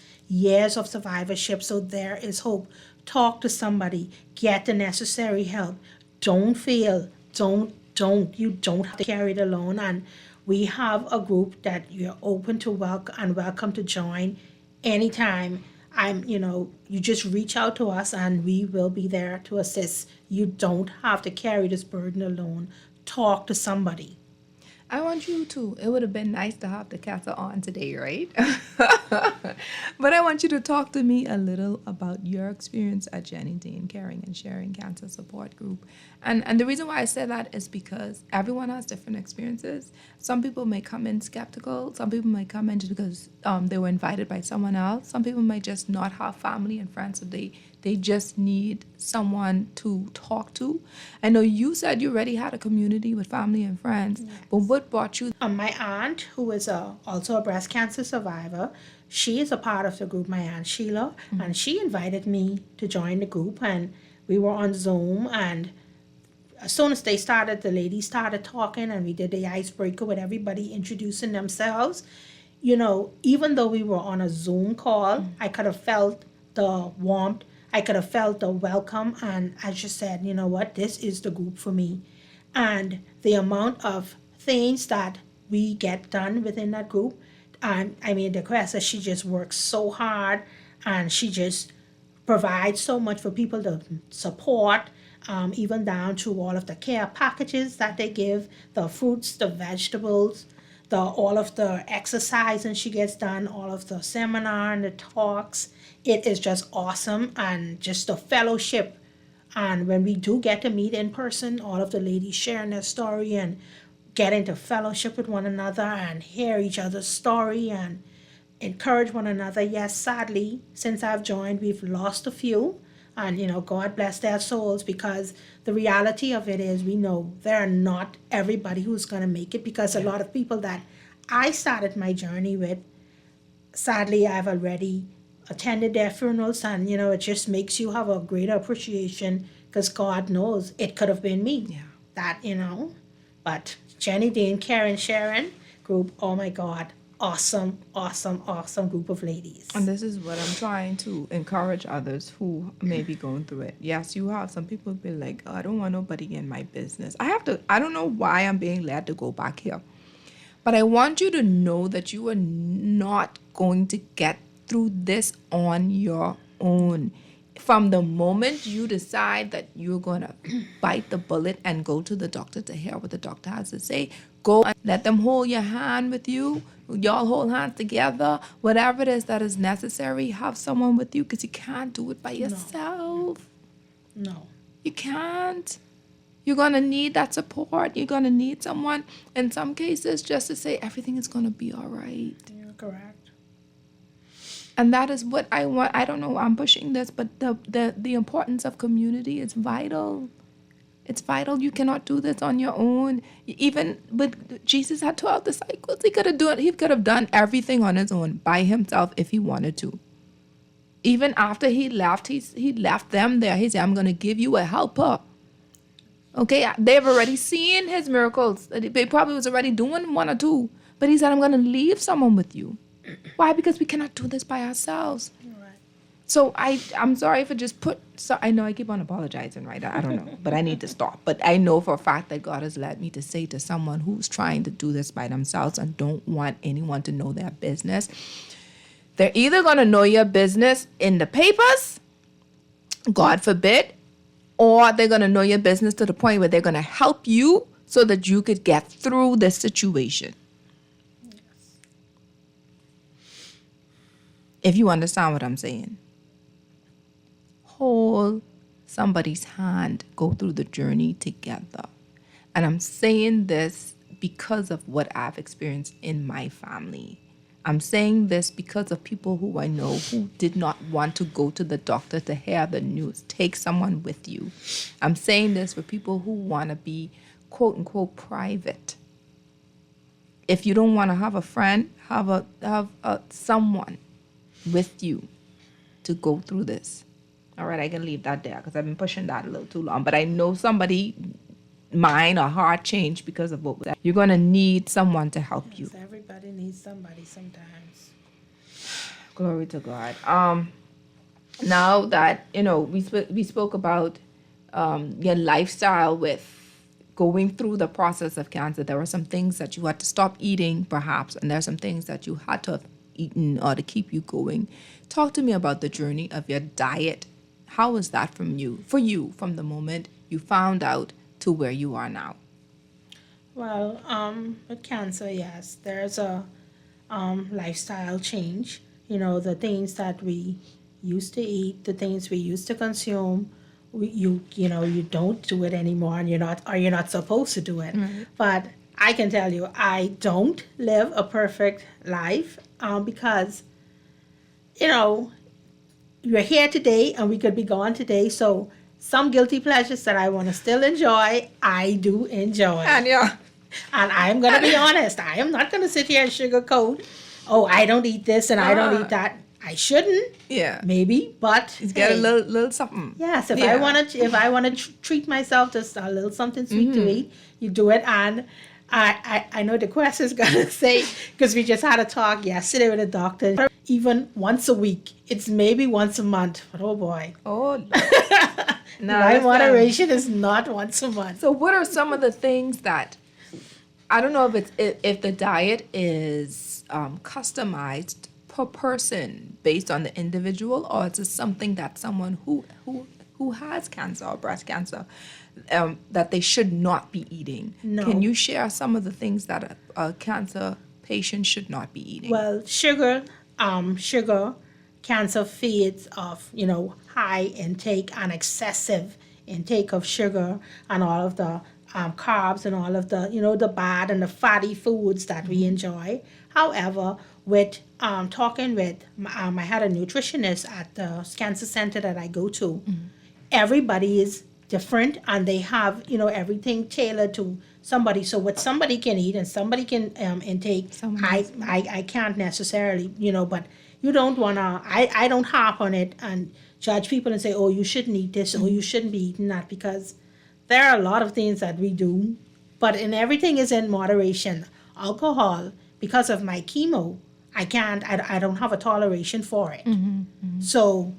of survivorship. So there is hope. Talk to somebody. Get the necessary help. Don't feel. You don't have to carry it alone. And we have a group that you're open to welcome to join anytime. You just reach out to us, and we will be there to assist. You don't have to carry this burden alone. Talk to somebody. I want you to. It would have been nice to have the cancer on today, right? But I want you to talk to me a little about your experience at Jenny Dean Caring and Sharing Cancer Support Group. And the reason why I say that is because everyone has different experiences. Some people may come in skeptical. Some people might come in just because they were invited by someone else. Some people might just not have family and friends, so they just need someone to talk to. I know you said you already had a community with family and friends, but what brought you? My aunt, who is also a breast cancer survivor, she is a part of the group, my Aunt Sheila, and she invited me to join the group, and we were on Zoom, and as soon as they started, the ladies started talking, and we did the icebreaker with everybody introducing themselves. Even though we were on a Zoom call, I could have felt the warmth. I could have felt the welcome, and I just said, you know what, this is the group for me. And the amount of things that we get done within that group, the Cressa, she just works so hard, and she just provides so much for people to support, even down to all of the care packages that they give, the fruits, the vegetables, all of the exercising she gets done, all of the seminar and the talks. It is just awesome, and just the fellowship. And when we do get to meet in person, all of the ladies sharing their story and get into fellowship with one another and hear each other's story and encourage one another. Yes, sadly, since I've joined, we've lost a few, and God bless their souls, because the reality of it is, we know there are not everybody who's going to make it, because a lot of people that I started my journey with, sadly, I've already attended their funerals, and it just makes you have a greater appreciation, because God knows it could have been me. But Jenny, Dane, Karen, Sharon group. Oh my God. Awesome, awesome, awesome group of ladies. And this is what I'm trying to encourage others who may be going through it. Yes, you have some people be like, oh, I don't want nobody in my business. I don't know why I'm being led to go back here. But I want you to know that you are not going to get through this on your own. From the moment you decide that you're going to bite the bullet and go to the doctor to hear what the doctor has to say, go and let them hold your hand with you. Y'all hold hands together. Whatever it is that is necessary, have someone with you because you can't do it by yourself. No. You can't. You're going to need that support. You're going to need someone, in some cases, just to say everything is going to be all right. You're correct. And that is what I want. I don't know, I'm pushing this, but the importance of community is vital. It's vital. You cannot do this on your own. Even with Jesus had 12 disciples. He could have done everything on his own by himself if he wanted to. Even after he left, he left them there. He said, I'm going to give you a helper. Okay, they've already seen his miracles. They probably was already doing one or two. But he said, I'm going to leave someone with you. Why? Because we cannot do this by ourselves. Right. So I'm sorry for I know I keep on apologizing, right? I don't know, but I need to stop. But I know for a fact that God has led me to say to someone who's trying to do this by themselves and don't want anyone to know their business, they're either going to know your business in the papers, God forbid, or they're going to know your business to the point where they're going to help you so that you could get through this situation. If you understand what I'm saying. Hold somebody's hand, go through the journey together. And I'm saying this because of what I've experienced in my family. I'm saying this because of people who I know who did not want to go to the doctor to hear the news. Take someone with you. I'm saying this for people who want to be, quote unquote, private. If you don't want to have a friend, have someone with you to go through this. All right, I can leave that there because I've been pushing that a little too long. But I know somebody, mind or heart changed because of what was that. You're going to need someone to help you. Everybody needs somebody sometimes. Glory to God. Now that, we spoke about your lifestyle with going through the process of cancer, there were some things that you had to stop eating, perhaps, and there are some things that you had to have eaten or to keep you going. Talk to me about the journey of your diet. How was that for you, from the moment you found out to where you are now? Well, with cancer, yes, there's a lifestyle change. The things that we used to eat, the things we used to consume, you don't do it anymore, and you're not supposed to do it. Mm-hmm. But I can tell you, I don't live a perfect life because, you're here today and we could be gone today. So some guilty pleasures that I want to still enjoy, I do enjoy. And I'm going to be honest. I am not going to sit here and sugarcoat, I don't eat this and I don't eat that. I shouldn't. Yeah. Maybe, but it's got a little something. Yes, if I want to treat myself to a little something sweet to eat, you do it. And I know the quest is gonna say, because we just had a talk yesterday with a doctor. Even once a week, it's maybe once a month. But oh boy. Oh. My moderation is not once a month. So what are some of the things that, I don't know if the diet is customized per person based on the individual, or is it something that someone who has cancer or breast cancer that they should not be eating? No. Can you share some of the things that a cancer patient should not be eating? Well, sugar, cancer feeds off, high intake and excessive intake of sugar and all of the carbs and all of the, the bad and the fatty foods that we enjoy. However, with talking with, I had a nutritionist at the cancer center that I go to. Mm-hmm. Everybody is different and they have, everything tailored to somebody. So what somebody can eat and somebody can intake, I can't necessarily, but you don't want to, I don't harp on it and judge people and say, oh, you shouldn't eat this, or you shouldn't be eating that, because there are a lot of things that we do But in everything is in moderation. Alcohol, because of my chemo, I don't have a toleration for it. So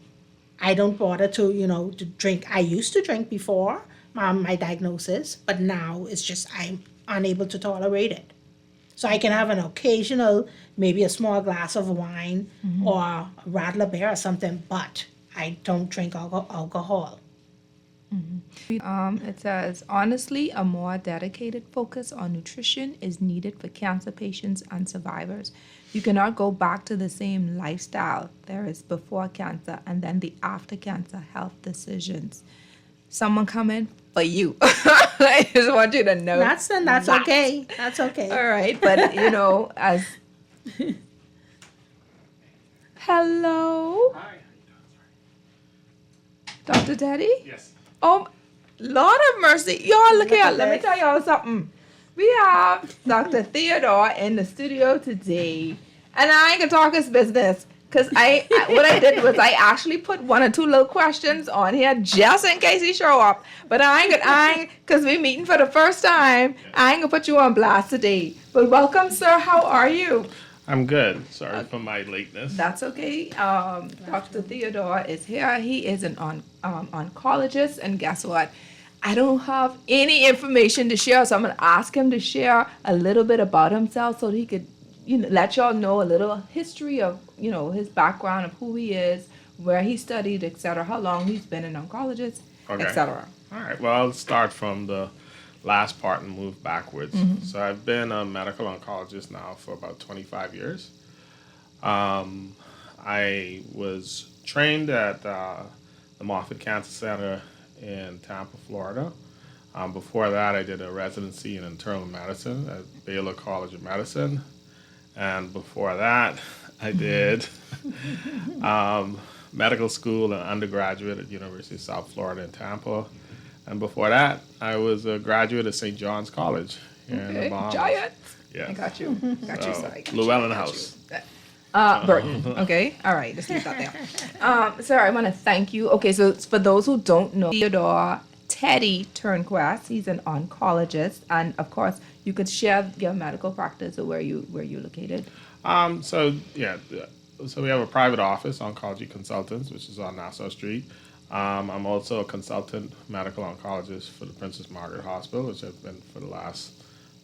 I don't bother to drink. I used to drink before my diagnosis, but now it's just I'm unable to tolerate it. So I can have an occasional, maybe a small glass of wine or a Radler Bear or something, but I don't drink alcohol. It says, honestly, a more dedicated focus on nutrition is needed for cancer patients and survivors. You cannot go back to the same lifestyle there is before cancer and then the after cancer health decisions. Someone coming for you. I just want you to know. That's okay. That's okay. All right, but as hello, Hi. Dr. Teddy. Yes. Oh, Lord of mercy. Y'all, look here. Let me tell y'all something. We have Dr. Theodore in the studio today. And I ain't gonna talk his business. Because what I did was I actually put one or two little questions on here just in case he show up. But because we meeting for the first time, I ain't gonna put you on blast today. But welcome, sir. How are you? I'm good. Sorry for my lateness. That's okay. Dr. Theodore is here. He is an oncologist, and guess what? I don't have any information to share, so I'm going to ask him to share a little bit about himself so that he could, let y'all know a little history of, his background, of who he is, where he studied, etc., how long he's been an oncologist, etc. All right. Well, I'll start from the last part and move backwards. So I've been a medical oncologist now for about 25 years. I was trained at the Moffitt Cancer Center in Tampa, Florida. Before that, I did a residency in internal medicine at Baylor College of Medicine. And before that, I did medical school and undergraduate at University of South Florida in Tampa. And before that, I was a graduate at St. John's College here in the Bahamas. Giant. Yes. I got you. Sorry. Llewellyn House. Burton. Okay. All right. Let's leave that there. Sir, I want to thank you. Okay. So for those who don't know, Theodore Teddy Turnquest, he's an oncologist, and of course, you could share your medical practice or where you located. So we have a private office, Oncology Consultants, which is on Nassau Street. I'm also a consultant medical oncologist for the Princess Margaret Hospital, which I've been for the last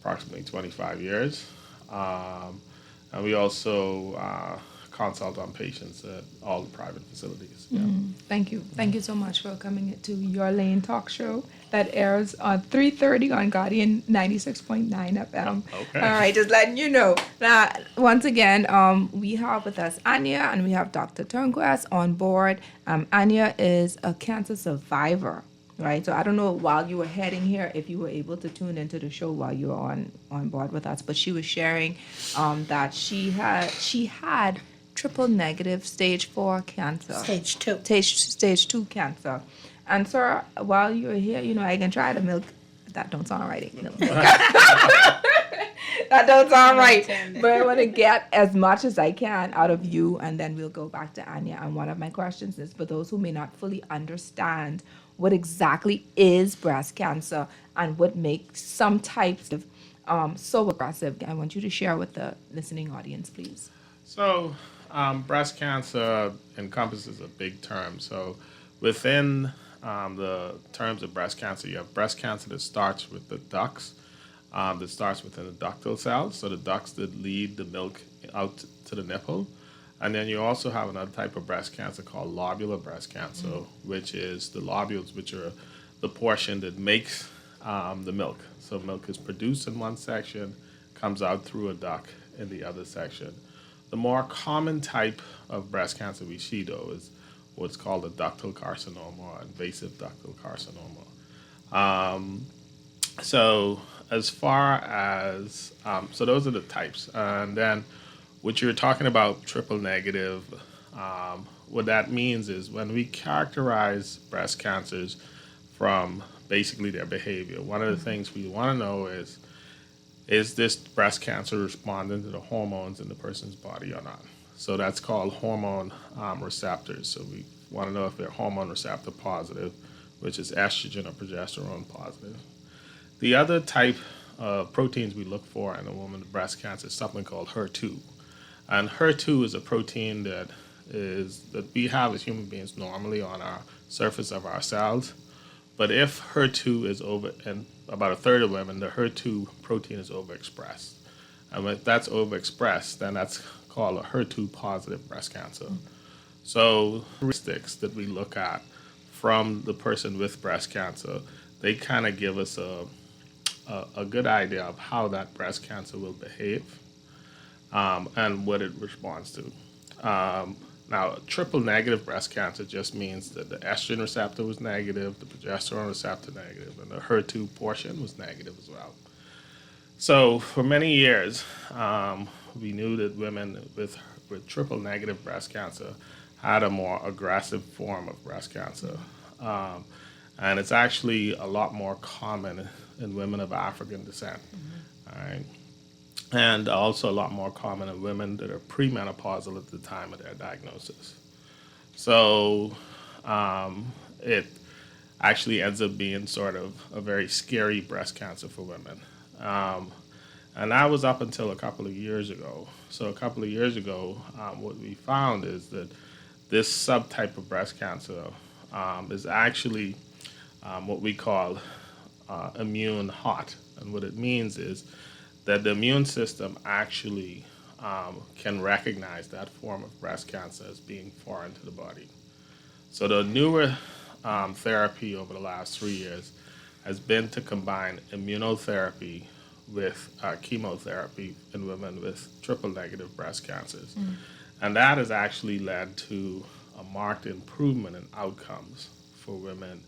approximately 25 years. And we also consult on patients at all the private facilities. Yeah. Thank you. Thank you so much for coming to Your Lane talk show that airs on 3:30 on Guardian 96.9 FM. Okay. All right, just letting you know. Now, once again, we have with us Anya and we have Dr. Turnquest on board. Anya is a cancer survivor, right? So I don't know while you were heading here if you were able to tune into the show while you were on board with us, but she was sharing that she had triple negative stage 4 cancer. Stage 2. Stage 2 cancer. And sir, while you're here, I can try to milk. That don't sound right. That don't sound right. But I want to get as much as I can out of you, and then we'll go back to Anya. And one of my questions is for those who may not fully understand what exactly is breast cancer and what makes some types of so aggressive. I want you to share with the listening audience, please. So breast cancer encompasses a big term. So within the terms of breast cancer, you have breast cancer that starts with the ducts, that starts within the ductal cells, so the ducts that lead the milk out to the nipple. And then you also have another type of breast cancer called lobular breast cancer, which is the lobules, which are the portion that makes the milk. So milk is produced in one section, comes out through a duct in the other section. The more common type of breast cancer we see, though, is what's called a ductal carcinoma or invasive ductal carcinoma. So as far as, so those are the types. And then what you're talking about, triple negative, what that means is when we characterize breast cancers from basically their behavior, one of the things we want to know is this breast cancer responding to the hormones in the person's body or not? So that's called hormone receptors. So we want to know if they're hormone receptor positive, which is estrogen or progesterone positive. The other type proteins we look for in a woman with breast cancer is something called HER2. And HER2 is a protein that we have as human beings normally on our surface of our cells. But if HER2 is over, in about a third of women, the HER2 protein is overexpressed. And if that's overexpressed, then that's called a HER2 positive breast cancer. So characteristics that we look at from the person with breast cancer, they kind of give us a good idea of how that breast cancer will behave and what it responds to. Now, triple negative breast cancer just means that the estrogen receptor was negative, the progesterone receptor negative, and the HER2 portion was negative as well. So for many years, we knew that women with triple negative breast cancer had a more aggressive form of breast cancer. And it's actually a lot more common in women of African descent. All right? And also a lot more common in women that are premenopausal at the time of their diagnosis. So it actually ends up being sort of a very scary breast cancer for women. And that was up until a couple of years ago. So a couple of years ago, what we found is that this subtype of breast cancer is actually what we call immune hot. And what it means is that the immune system actually can recognize that form of breast cancer as being foreign to the body. So the newer therapy over the last 3 years has been to combine immunotherapy with chemotherapy in women with triple negative breast cancers. And that has actually led to a marked improvement in outcomes for women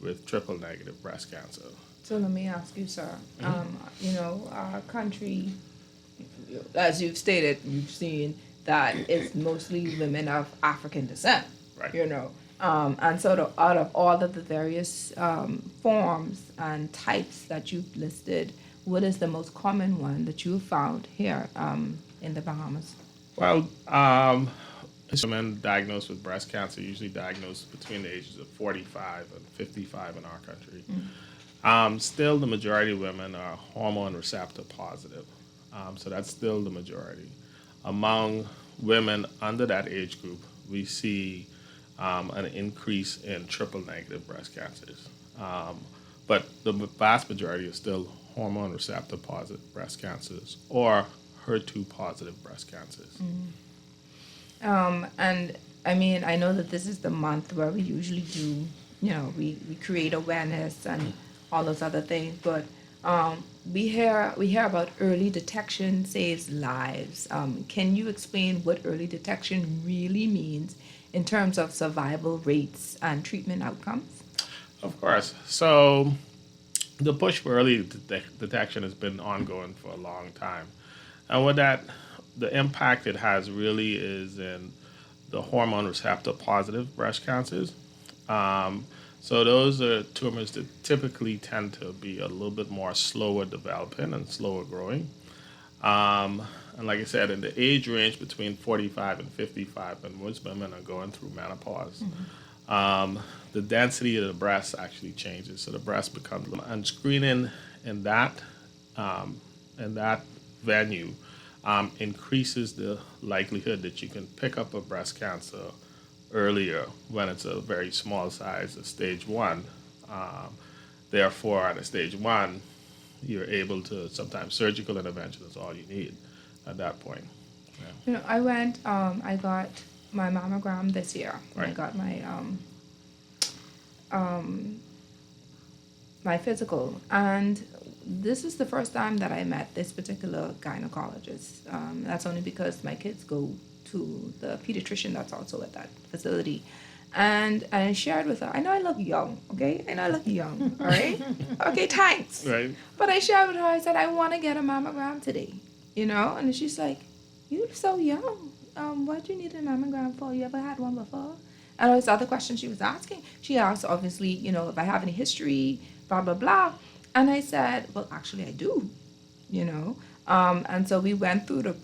with triple negative breast cancer. So let me ask you, sir. Our country, as you've stated, you've seen that it's mostly women of African descent. Right. And so out of all of the various forms and types that you've listed, what is the most common one that you found here in the Bahamas? Well, women diagnosed with breast cancer usually diagnosed between the ages of 45 and 55 in our country. Still, the majority of women are hormone receptor positive. So that's still the majority. Among women under that age group, we see an increase in triple negative breast cancers. But the vast majority is still hormone receptor positive breast cancers or HER2 positive breast cancers. And I mean, I know that this is the month where we usually do, we create awareness and all those other things, but we hear about early detection saves lives. Can you explain what early detection really means in terms of survival rates and treatment outcomes? Of course. So the push for early detection has been ongoing for a long time. And the impact it has really is in the hormone receptor positive breast cancers. So those are tumors that typically tend to be a little bit more slower developing and slower growing. And like I said, in the age range between 45 and 55, when most women are going through menopause, the density of the breast actually changes. So the breast becomes, and screening in that venue increases the likelihood that you can pick up a breast cancer earlier when it's a very small size at stage 1. Therefore, at a stage 1, you're able to, sometimes surgical intervention is all you need at that point. Yeah. I got my mammogram this year. Right. I got my physical, and this is the first time that I met this particular gynecologist. That's only because my kids go to the pediatrician that's also at that facility. And I shared with her, I know I look young, okay? I know I look young, all right? Okay, thanks. Right. But I shared with her, I said, I want to get a mammogram today, And she's like, you look so young. What do you need a mammogram for? You ever had one before? And all these other questions she was asking. She asked, obviously, if I have any history, blah, blah, blah. And I said, well, actually, I do, And so we went through the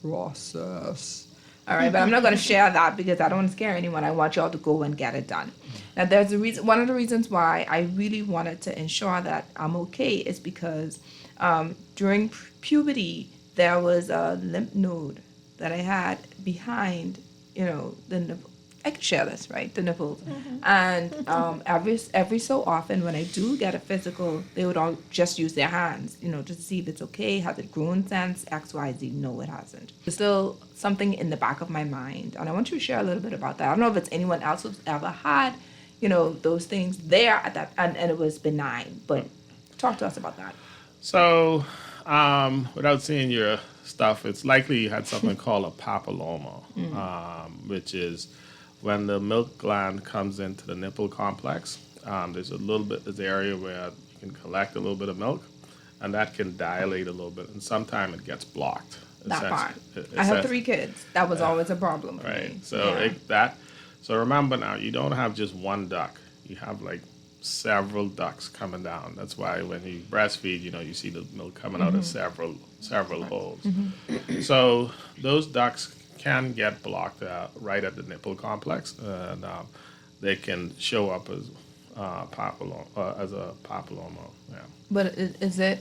process. All right, but I'm not going to share that because I don't want to scare anyone. I want y'all to go and get it done. Now, there's a reason. One of the reasons why I really wanted to ensure that I'm okay is because during puberty there was a lymph node that I had behind, the nipple. I can share this, right? The nipples. And every so often when I do get a physical, they would all just use their hands, to see if it's okay. Has it grown since X, Y, Z? No, it hasn't. There's still something in the back of my mind. And I want you to share a little bit about that. I don't know if it's anyone else who's ever had, those things there at that, and it was benign. But talk to us about that. So, without seeing your stuff, it's likely you had something called a papilloma, which is when the milk gland comes into the nipple complex. There's this area where you can collect a little bit of milk, and that can dilate a little bit, and sometimes it gets blocked. That part. I have 3 kids. That was always a problem for right. me. So So remember now, you don't have just one duct. You have like several ducts coming down. That's why when you breastfeed, you see the milk coming out of several holes. So those ducts can get blocked right at the nipple complex, and they can show up as a papilloma. Yeah. But is it?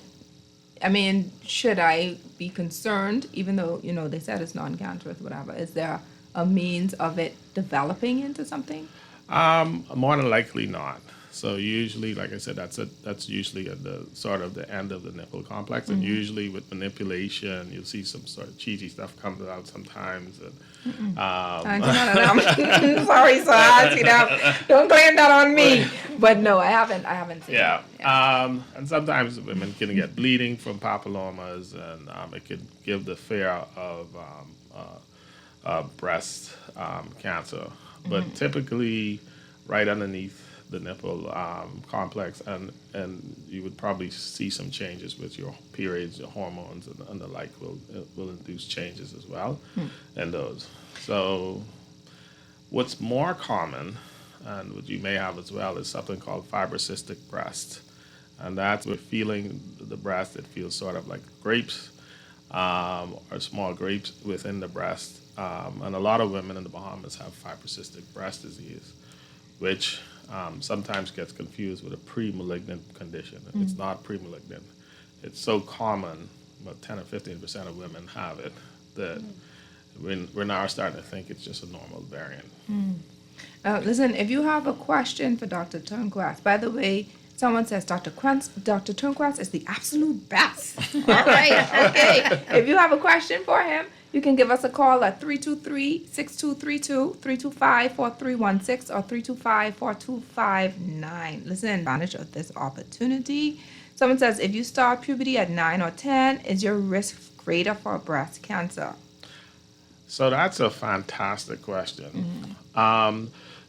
I mean, should I be concerned, even though they said it's non-cancerous, whatever? Is there a means of it developing into something? More than likely not. So usually, like I said, that's usually at the sort of the end of the nipple complex, and usually with manipulation, you'll see some sort of cheesy stuff comes out sometimes. And, sorry, sir. Don't claim that on me. But no, I haven't seen it. Yeah. And sometimes women can get bleeding from papillomas, and it could give the fear of breast cancer. But typically, right underneath the nipple complex, and you would probably see some changes with your periods, your hormones, and the like will induce changes as well in those. So what's more common, and what you may have as well, is something called fibrocystic breast. And that's with feeling the breast, it feels sort of like grapes, or small grapes within the breast. And a lot of women in the Bahamas have fibrocystic breast disease, which sometimes gets confused with a pre-malignant condition. It's not pre-malignant. It's so common, about 10 or 15% of women have it, that we're now starting to think it's just a normal variant. Listen, if you have a question for Dr. Turnquist, by the way, someone says Dr. Turnquist is the absolute best. All right, okay. If you have a question for him, you can give us a call at 323-6232, 325-4316, or 325-4259. Listen, advantage of this opportunity. Someone says, if you start puberty at 9 or 10, is your risk greater for breast cancer? So that's a fantastic question.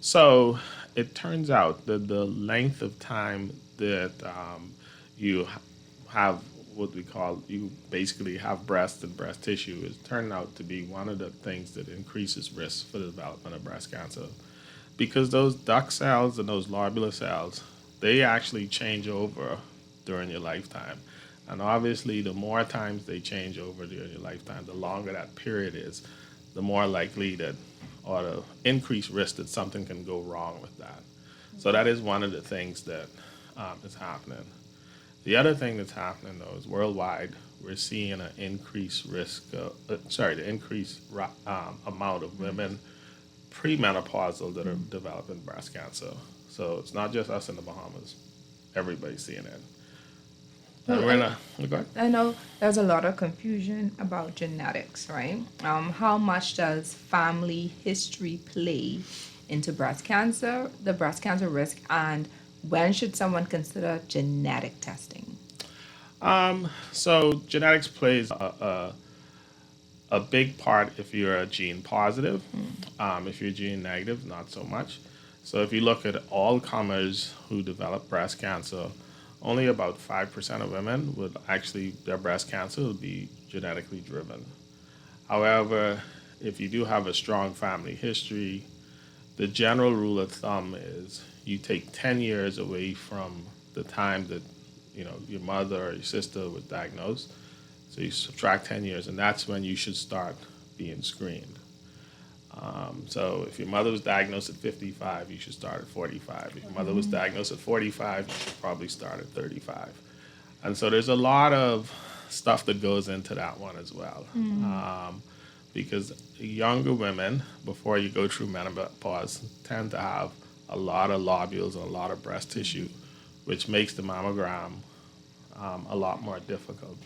So it turns out that the length of time that you have what we call, you basically have breast and breast tissue, is turned out to be one of the things that increases risk for the development of breast cancer. Because those duct cells and those lobular cells, they actually change over during your lifetime. And obviously, the more times they change over during your lifetime, the longer that period is, the more likely that, or the increased risk that something can go wrong with that. So that is one of the things that is happening. The other thing that's happening, though, is worldwide, we're seeing an increased risk, the increased amount of women premenopausal that are developing breast cancer. So it's not just us in the Bahamas. Everybody's seeing it. And I know there's a lot of confusion about genetics, right? How much does family history play into breast cancer, the breast cancer risk, and when should someone consider genetic testing? So genetics plays a big part if you're a gene positive. If you're gene negative, not so much. So if you look at all comers who develop breast cancer, only about 5% of women would actually, their breast cancer would be genetically driven. However, if you do have a strong family history, the general rule of thumb is you take 10 years away from the time that your mother or your sister was diagnosed. So you subtract 10 years, and that's when you should start being screened. So if your mother was diagnosed at 55, you should start at 45. If your mother was diagnosed at 45, you should probably start at 35. And so there's a lot of stuff that goes into that one as well. Because younger women, before you go through menopause, tend to have a lot of lobules and a lot of breast tissue, which makes the mammogram a lot more difficult.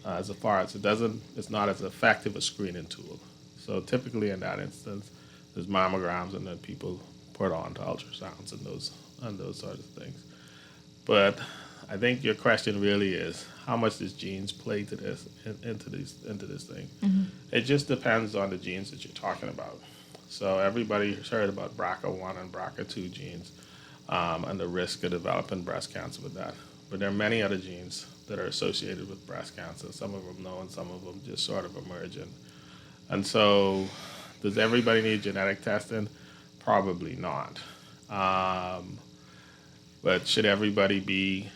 As far as it's not as effective a screening tool. So typically in that instance, there's mammograms and then people put on to ultrasounds and those sorts of things. But I think your question really is how much does genes play to this into this thing? It just depends on the genes that you're talking about. So everybody has heard about BRCA1 and BRCA2 genes and the risk of developing breast cancer with that. But there are many other genes that are associated with breast cancer. Some of them known, some of them just sort of emerging. And so, does everybody need genetic testing? Probably not. But should everybody be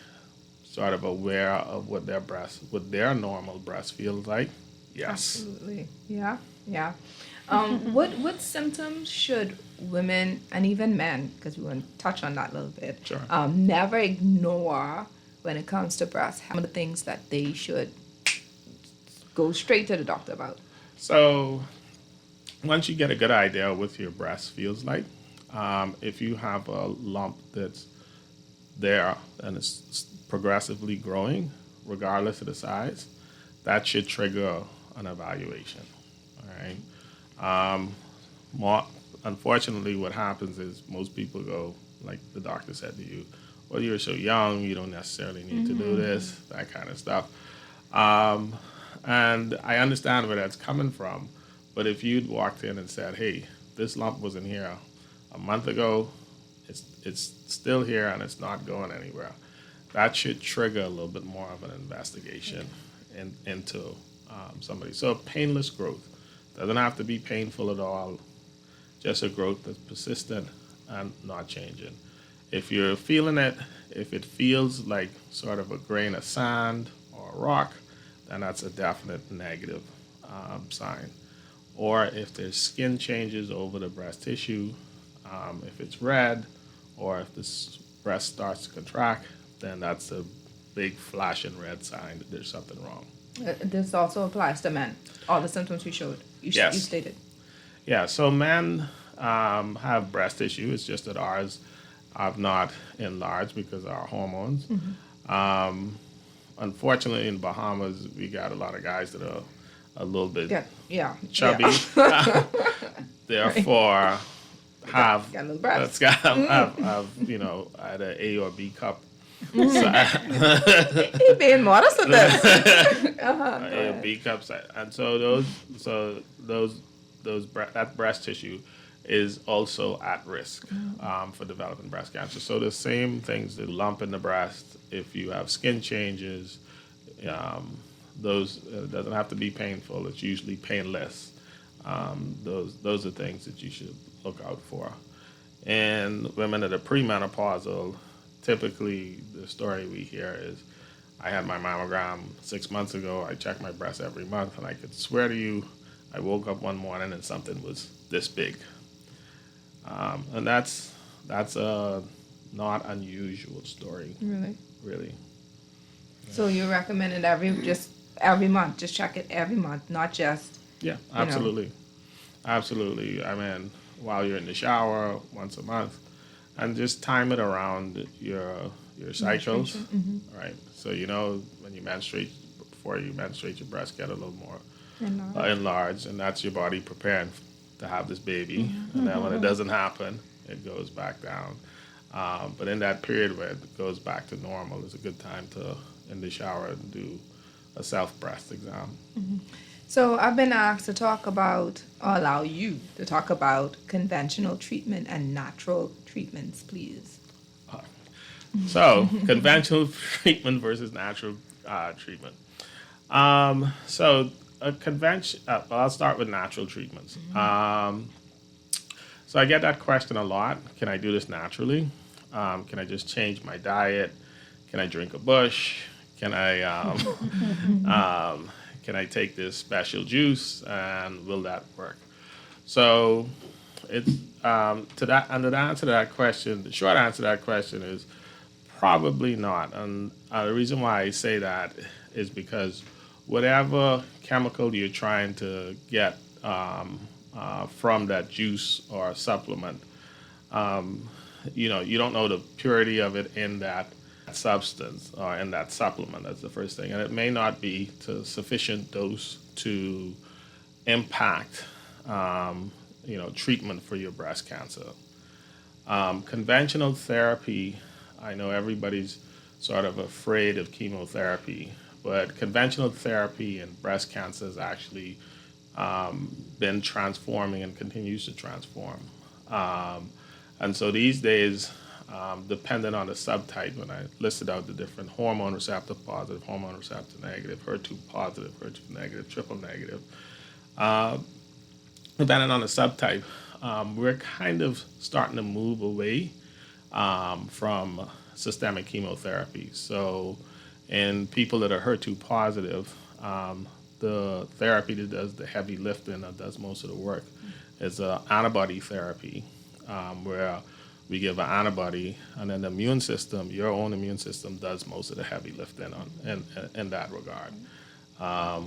sort of aware of what their normal breast feels like? Yes. Absolutely. Yeah. Yeah. What symptoms should women and even men, because we want to touch on that a little bit, Sure. Never ignore when it comes to breast? Some of the things that they should go straight to the doctor about. So, once you get a good idea of what your breast feels like, if you have a lump that's there and it's progressively growing, regardless of the size, that should trigger an evaluation. All right. Unfortunately, what happens is most people go, like the doctor said to you, well, you're so young, you don't necessarily need to do this, that kind of stuff. And I understand where that's coming from, but if you'd walked in and said, hey, this lump was in here a month ago, it's still here and it's not going anywhere, that should trigger a little bit more of an investigation into somebody. So painless growth doesn't have to be painful at all, just a growth that's persistent and not changing. If you're feeling it, if it feels like sort of a grain of sand or a rock, then that's a definite negative sign. Or if there's skin changes over the breast tissue, if it's red, or if the breast starts to contract, then that's a big flashing red sign that there's something wrong. This also applies to men. All the symptoms you Yes. you stated. Yeah, so men have breast tissue. It's just that ours have not enlarged because of our hormones. Unfortunately, in Bahamas, we got a lot of guys that are a little bit chubby. Yeah. Therefore, have got a little breast. have either A or B cup. He being modest with this. A or B cup size. And so that breast tissue is also at risk for developing breast cancer. So the same things, the lump in the breast, if you have skin changes, those doesn't have to be painful. It's usually painless. Those are things that you should look out for. And women that are premenopausal, typically the story we hear is, I had my mammogram 6 months ago. I checked my breast every month, and I could swear to you, I woke up one morning and something was this big. And that's a not unusual story. Really. So you recommend it every month? Just check it every month, not just. Yeah, absolutely. Absolutely. I mean, while you're in the shower, once a month, and just time it around your cycles. Right. So when you menstruate, before you menstruate, your breasts get a little more enlarged, and that's your body preparing to have this baby. And then when it doesn't happen, it goes back down. But in that period where it goes back to normal, it's a good time to, in the shower, and do a self-breast exam. So I've been asked to talk about, or allow you to talk about conventional treatment and natural treatments, please. So conventional treatment versus natural treatment. So a convention. I'll start with natural treatments. So I get that question a lot. Can I do this naturally? Can I just change my diet? Can I drink a bush? Can I can I take this special juice, and will that work? So it's to that and the answer to that question, the short answer to that question is probably not. And the reason why I say that is because whatever chemical you're trying to get from that juice or supplement, you don't know the purity of it in that substance or in that supplement. That's the first thing, and it may not be to sufficient dose to impact, treatment for your breast cancer. Conventional therapy, I know everybody's sort of afraid of chemotherapy, but conventional therapy in breast cancer has actually been transforming and continues to transform. And so these days, depending on the subtype, when I listed out the different hormone receptor positive, hormone receptor negative, HER2 positive, HER2 negative, triple negative, depending on the subtype, we're kind of starting to move away from systemic chemotherapy. So in people that are HER2 positive, the therapy that does the heavy lifting, that does most of the work, is antibody therapy, where we give an antibody, and then the immune system, your own immune system, does most of the heavy lifting in that regard.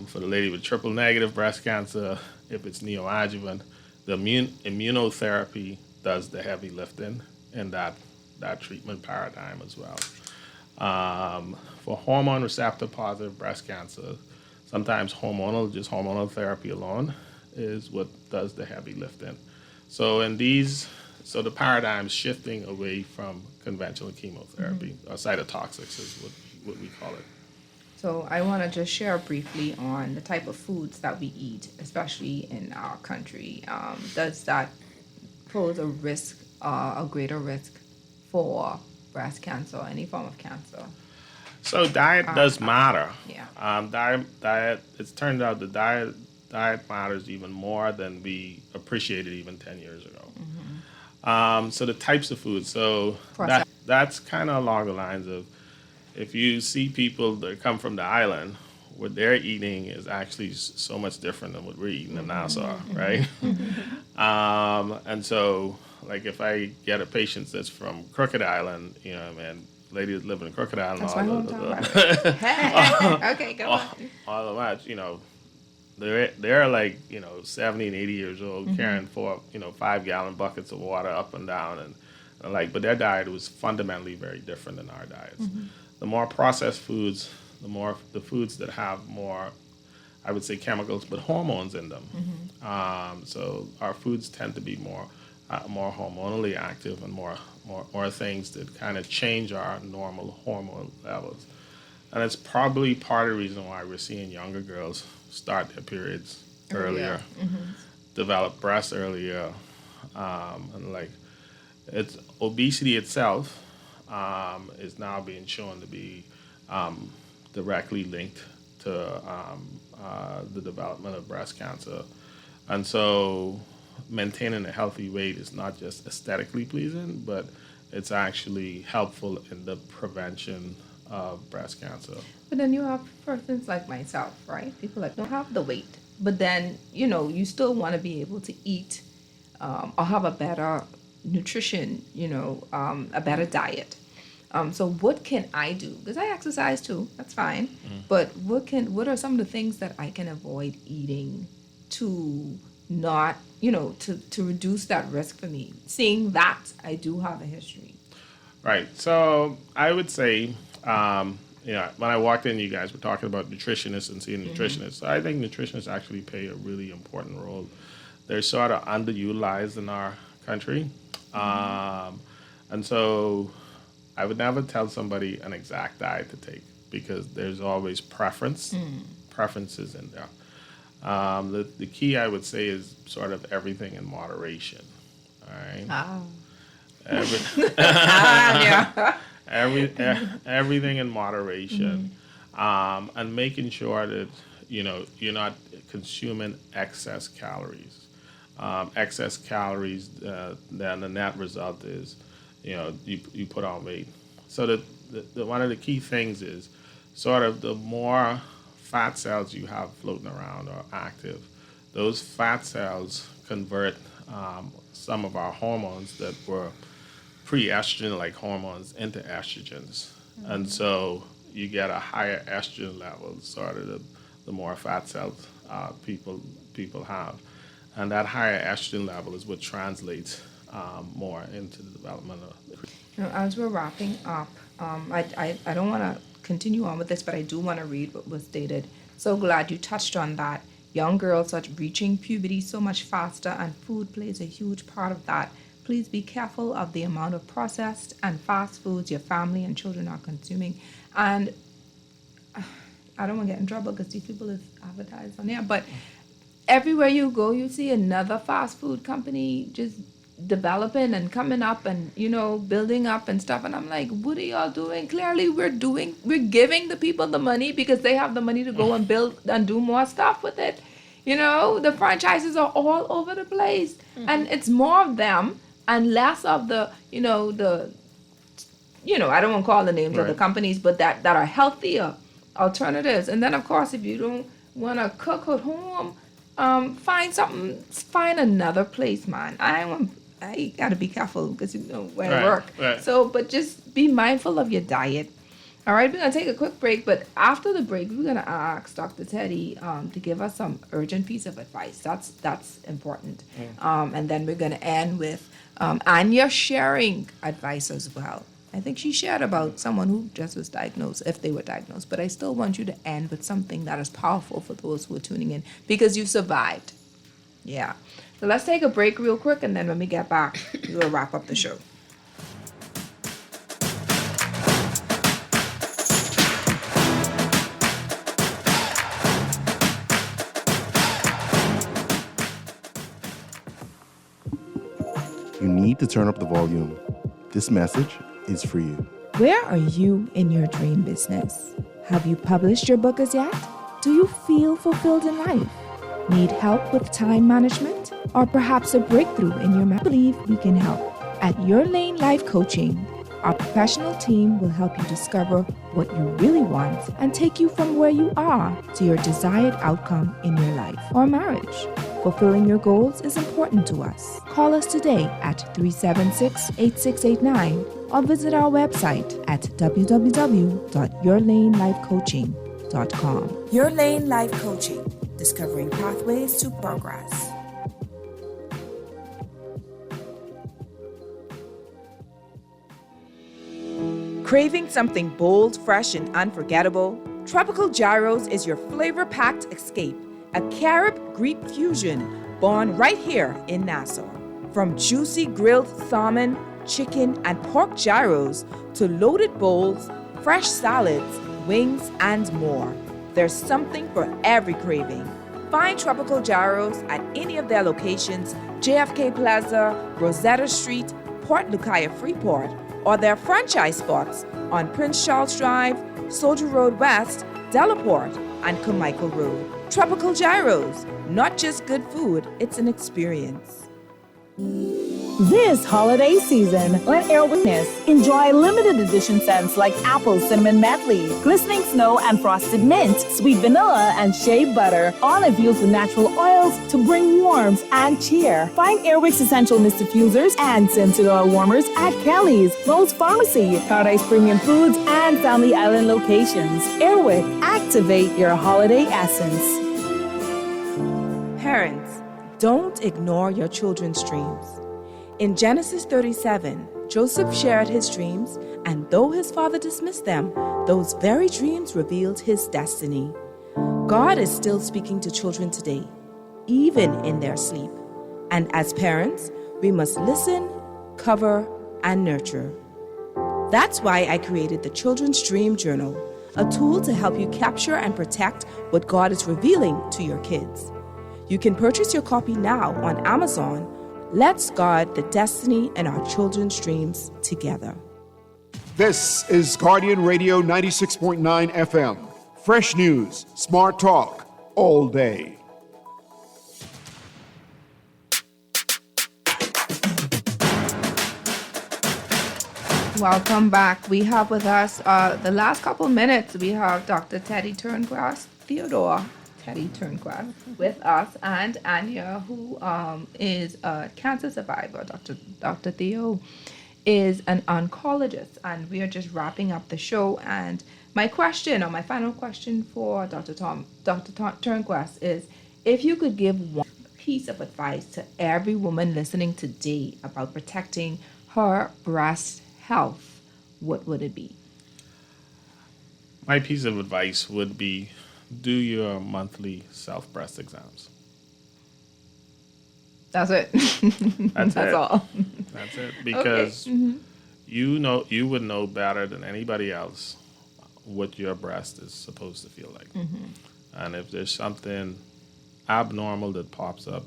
For the lady with triple negative breast cancer, if it's neoadjuvant, the immunotherapy does the heavy lifting in that treatment paradigm as well. For hormone receptor positive breast cancer, sometimes just hormonal therapy alone is what does the heavy lifting. So the paradigm's shifting away from conventional chemotherapy, or cytotoxics is what we call it. So I want to just share briefly on the type of foods that we eat, especially in our country. Does that pose a risk, a greater risk for breast cancer or any form of cancer? So diet does matter. Yeah. Diet. It's turned out the diet matters even more than we appreciated even 10 years ago. So the types of food. So that's kind of along the lines of, if you see people that come from the island, what they're eating is actually so much different than what we're eating in Nassau, right? And so, like, if I get a patient that's from Crooked Island, lady that's living in Crooked Island, that's my hometown. Okay, go on. All of that, they're like 70 and 80 years old, carrying 5-gallon buckets of water up and down, and but their diet was fundamentally very different than our diets. The more processed foods, the foods that have more, I would say, chemicals, but hormones in them. So our foods tend to be more hormonally active, and more things that kind of change our normal hormone levels. And it's probably part of the reason why we're seeing younger girls start their periods earlier, develop breasts earlier, and it's obesity itself is now being shown to be directly linked to the development of breast cancer. And so maintaining a healthy weight is not just aesthetically pleasing, but it's actually helpful in the prevention of breast cancer. But then you have persons like myself, right? People that don't have the weight, but then, you still want to be able to eat or have a better nutrition, a better diet. So what can I do? Because I exercise too, that's fine. But what are some of the things that I can avoid eating to not, to reduce that risk for me, seeing that I do have a history? Right. So I would say, when I walked in, you guys were talking about nutritionists and seeing nutritionists. So I think nutritionists actually play a really important role. They're sort of underutilized in our country. And so I would never tell somebody an exact diet to take, because there's always preferences in there. The key, I would say, is sort of everything in moderation. All right. Everything in moderation, and making sure that you're not consuming excess calories. Excess calories, then the net result is you put on weight. So the one of the key things is sort of the more fat cells you have floating around or active, those fat cells convert some of our hormones that were pre-estrogen like hormones into estrogens. And so you get a higher estrogen level, sort of the more fat cells people have. And that higher estrogen level is what translates more into the development of Now, as we're wrapping up, I don't want to continue on with this, but I do want to read what was stated. So glad you touched on that. Young girls are reaching puberty so much faster, and food plays a huge part of that. Please be careful of the amount of processed and fast foods your family and children are consuming. And I don't want to get in trouble because these people is advertised on there, but everywhere you go, you see another fast food company just developing and coming up and, building up and stuff. And I'm like, what are y'all doing? Clearly we're giving the people the money because they have the money to go and build and do more stuff with it. The franchises are all over the place. Mm-hmm. And it's more of them and less of the, I don't want to call the names of the companies, but that are healthier alternatives. And then, of course, if you don't want to cook at home, find another place, man. I got to be careful because where I work. Right. So, but just be mindful of your diet. All right, we're going to take a quick break, but after the break, we're going to ask Dr. Teddy to give us some urgent piece of advice. That's important. And then we're going to end with Anya sharing advice as well. I think she shared about someone who just was diagnosed, if they were diagnosed. But I still want you to end with something that is powerful for those who are tuning in because you survived. Yeah. So let's take a break real quick, and then when we get back, we'll wrap up the show. You need to turn up the volume. This message is for you. Where are you in your dream business? Have you published your book as yet? Do you feel fulfilled in life? Need help with time management? Or perhaps a breakthrough in your I believe we can help. At Your Lane Life Coaching, our professional team will help you discover what you really want and take you from where you are to your desired outcome in your life or marriage. Fulfilling your goals is important to us. Call us today at 376-8689 or visit our website at www.yourlanelifecoaching.com. Your Lane Life Coaching, discovering pathways to progress. Craving something bold, fresh, and unforgettable? Tropical Gyros is your flavor-packed escape, a Carib-Greek fusion born right here in Nassau. From juicy grilled salmon, chicken, and pork gyros to loaded bowls, fresh salads, wings, and more. There's something for every craving. Find Tropical Gyros at any of their locations, JFK Plaza, Rosetta Street, Port Lucaya Freeport, or their franchise spots on Prince Charles Drive, Soldier Road West, Delaport, and Carmichael Road. Tropical Gyros, not just good food, it's an experience. This holiday season, let Air Witness enjoy limited edition scents like apple cinnamon medley, glistening snow and frosted mint, sweet vanilla and shea butter, all infused with natural oils to bring warmth and cheer. Find Airwick's essential mist diffusers and scented oil warmers at Kelly's, Lowe's Pharmacy, Paradise Premium Foods, and Family Island locations. Airwick, activate your holiday essence. Parents, don't ignore your children's dreams. In Genesis 37, Joseph shared his dreams, and though his father dismissed them, those very dreams revealed his destiny. God is still speaking to children today, even in their sleep. And as parents, we must listen, cover, and nurture. That's why I created the Children's Dream Journal, a tool to help you capture and protect what God is revealing to your kids. You can purchase your copy now on Amazon. Let's guard the destiny and our children's dreams together. This is Guardian Radio 96.9 FM. Fresh news, smart talk, all day. Welcome back. We have with us the last couple minutes. We have Dr. Teddy Turngrass Theodore. Teddy Turnquest with us, and Anya, who is a cancer survivor. Dr. Theo is an oncologist, and we are just wrapping up the show. And my question, or my final question for Dr. Turnquest is, if you could give one piece of advice to every woman listening today about protecting her breast health, what would it be? My piece of advice would be do your monthly self breast exams. That's it. That's it. All. That's it. Because you would know better than anybody else what your breast is supposed to feel like. And if there's something abnormal that pops up,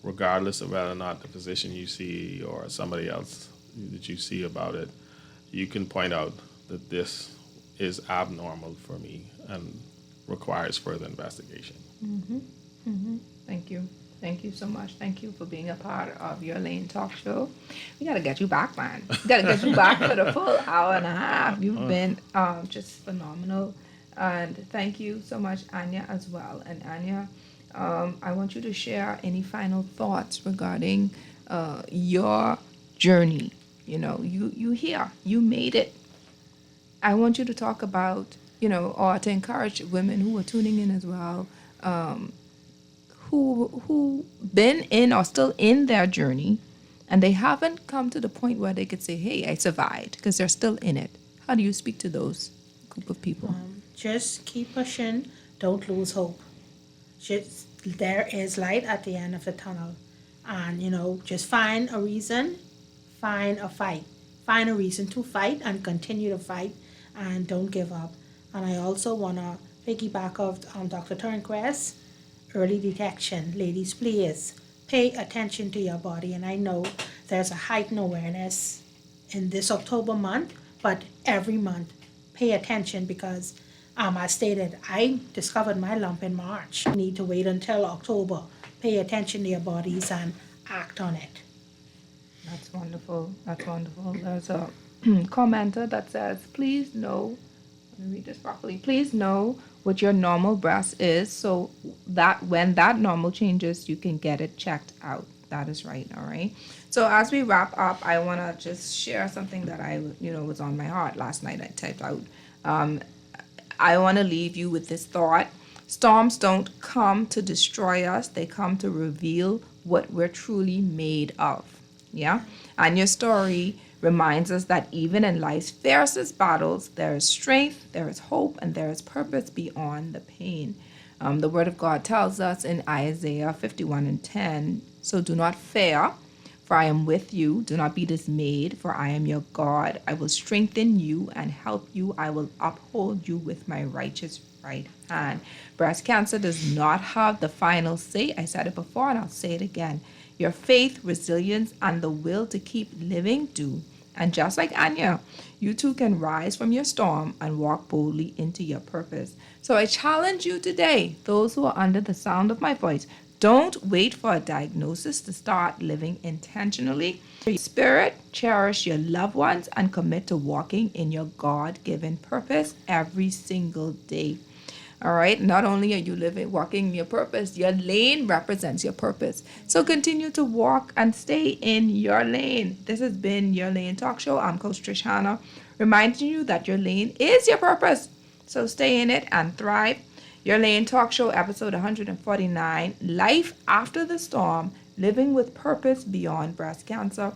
regardless of whether or not the physician you see or somebody else that you see about it, you can point out that this is abnormal for me and requires further investigation. Thank you. Thank you so much. Thank you for being a part of Your Lane Talk Show. We got to get you back, man. We got to get you back for the full hour and a half. You've been just phenomenal. And thank you so much, Anya, as well. And Anya, I want you to share any final thoughts regarding your journey. You know, you here. You made it. I want you to talk about, or to encourage women who are tuning in as well, who been in or still in their journey, and they haven't come to the point where they could say, hey, I survived, because they're still in it. How do you speak to those group of people? Just keep pushing. Don't lose hope. There is light at the end of the tunnel. And, just find a reason, find a fight. Find a reason to fight and continue to fight, and don't give up. And I also want to piggyback off Dr. Turnquest, early detection. Ladies, please pay attention to your body. And I know there's a heightened awareness in this October month, but every month, pay attention because, as stated, I discovered my lump in March. You need to wait until October. Pay attention to your bodies and act on it. That's wonderful. That's wonderful. There's a commenter that says, please know, let me read this properly, please know what your normal breast is so that when that normal changes, you can get it checked out. That is right. All right. So as we wrap up, I want to just share something that I, was on my heart last night. I typed out. I want to leave you with this thought. Storms don't come to destroy us. They come to reveal what we're truly made of. Yeah. And your story reminds us that even in life's fiercest battles, there is strength, there is hope, and there is purpose beyond the pain. The Word of God tells us in Isaiah 51:10, so do not fear, for I am with you. Do not be dismayed, for I am your God. I will strengthen you and help you. I will uphold you with my righteous right hand. Breast cancer does not have the final say. I said it before, and I'll say it again. Your faith, resilience, and the will to keep living do. And just like Anya, you too can rise from your storm and walk boldly into your purpose. So I challenge you today, those who are under the sound of my voice, don't wait for a diagnosis to start living intentionally. Your spirit, cherish your loved ones, and commit to walking in your God-given purpose every single day. All right. Not only are you walking in your purpose, your lane represents your purpose. So continue to walk and stay in your lane. This has been Your Lane Talk Show. I'm Coach Trish Hanna, reminding you that your lane is your purpose. So stay in it and thrive. Your Lane Talk Show, episode 149, Life After the Storm, Living with Purpose Beyond Breast Cancer.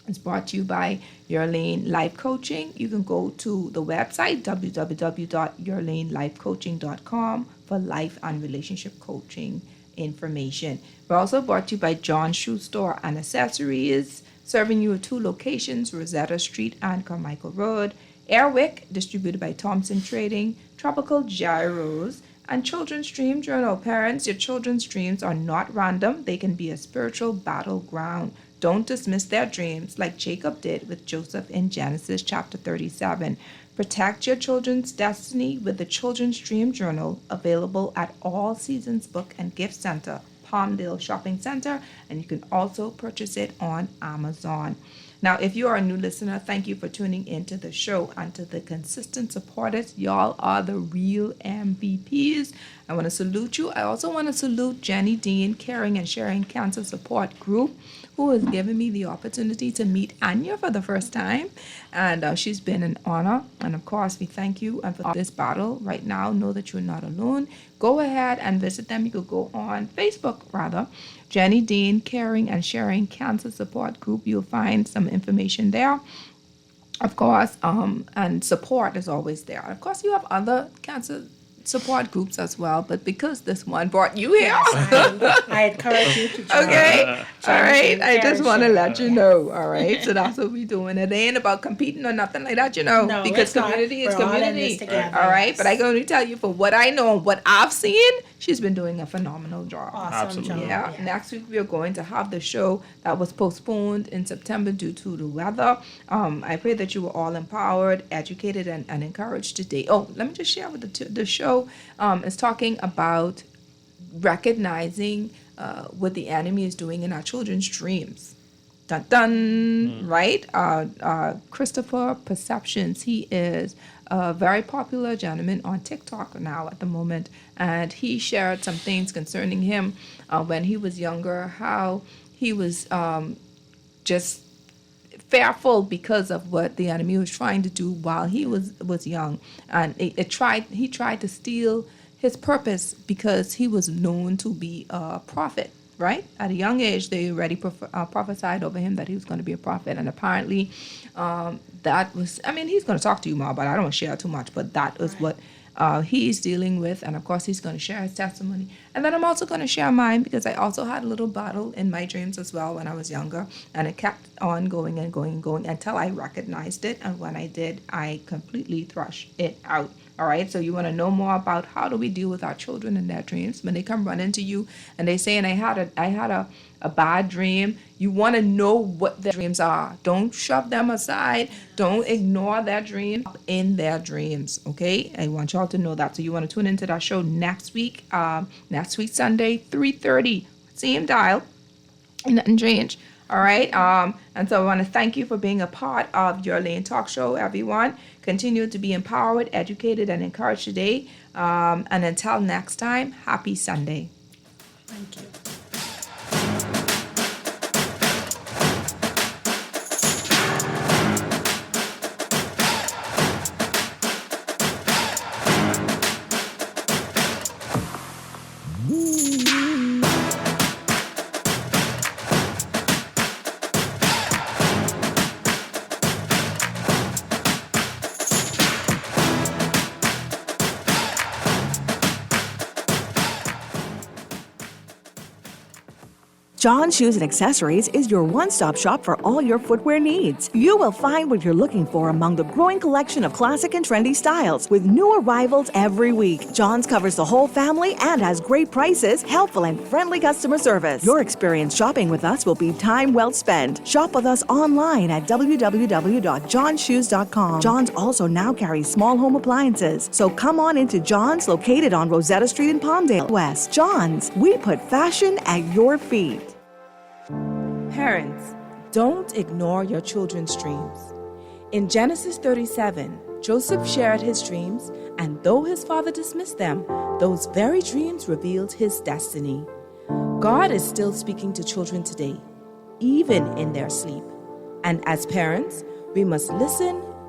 It's brought to you by Your Lane Life Coaching. You can go to the website, www.yourlanelifecoaching.com, for life and relationship coaching information. We're also brought to you by John Shoe Store and Accessories, serving you at 2 locations, Rosetta Street and Carmichael Road. Airwick, distributed by Thompson Trading, Tropical Gyros, and Children's Dream Journal. Parents, your children's dreams are not random. They can be a spiritual battleground. Don't dismiss their dreams like Jacob did with Joseph in Genesis chapter 37. Protect your children's destiny with the Children's Dream Journal, available at All Seasons Book and Gift Center, Palmdale Shopping Center, and you can also purchase it on Amazon. Now, if you are a new listener, thank you for tuning into the show. And to the consistent supporters, y'all are the real MVPs. I want to salute you. I also want to salute Jenny Dean, Caring and Sharing Cancer Support Group, who has given me the opportunity to meet Anya for the first time. And she's been an honor. And of course, we thank you. And for this battle right now, know that you're not alone. Go ahead and visit them. You could go on Facebook, rather. Jenny Dean, Caring and Sharing Cancer Support Group. You'll find some information there. Of course, and support is always there. Of course, you have other cancer support groups as well, but because this one brought you here, I encourage you to join. Okay, all right. I just want to let you know. All right, so that's what we're doing. It ain't about competing or nothing like that, No, because it's not. community is We're all in community. this together. All right, but I can only tell you for what I know and what I've seen, she's been doing a phenomenal job. Awesome Absolutely. job. Yeah, next week we are going to have the show that was postponed in September due to the weather. I pray that you were all empowered, educated, and encouraged today. Oh, let me just share with the show is talking about recognizing what the enemy is doing in our children's dreams. Dun dun, right? Christopher Perceptions. He is a very popular gentleman on TikTok now at the moment, and he shared some things concerning him when he was younger, how he was just fearful because of what the enemy was trying to do while he was young, and he tried to steal his purpose because he was known to be a prophet. Right? At a young age, they already prophesied over him that he was going to be a prophet. And apparently that was, he's going to talk to you more, but I don't want to share too much. But that was what he's dealing with. And of course, he's going to share his testimony. And then I'm also going to share mine, because I also had a little battle in my dreams as well when I was younger. And it kept on going and going and going until I recognized it. And when I did, I completely thrashed it out. All right, so you want to know more about how do we deal with our children in their dreams when they come running to you and they say, and I had a bad dream. You want to know what their dreams are. Don't shove them aside. Don't ignore their dreams in their dreams. Okay, I want y'all to know that. So you want to tune into that show next week. Next week Sunday, 3:30. Same dial. Nothing changed. All right. And so I want to thank you for being a part of Your Lane Talk Show, everyone. Continue to be empowered, educated, and encouraged today. And until next time, happy Sunday. Thank you. John Shoes and Accessories is your one-stop shop for all your footwear needs. You will find what you're looking for among the growing collection of classic and trendy styles with new arrivals every week. John's covers the whole family and has great prices, helpful and friendly customer service. Your experience shopping with us will be time well spent. Shop with us online at www.johnshoes.com. John's also now carries small home appliances. So come on into John's, located on Rosetta Street in Palmdale West. John's, we put fashion at your feet. Parents, don't ignore your children's dreams. In Genesis 37, Joseph shared his dreams, and though his father dismissed them, those very dreams revealed his destiny. God is still speaking to children today, even in their sleep. And as parents, we must listen,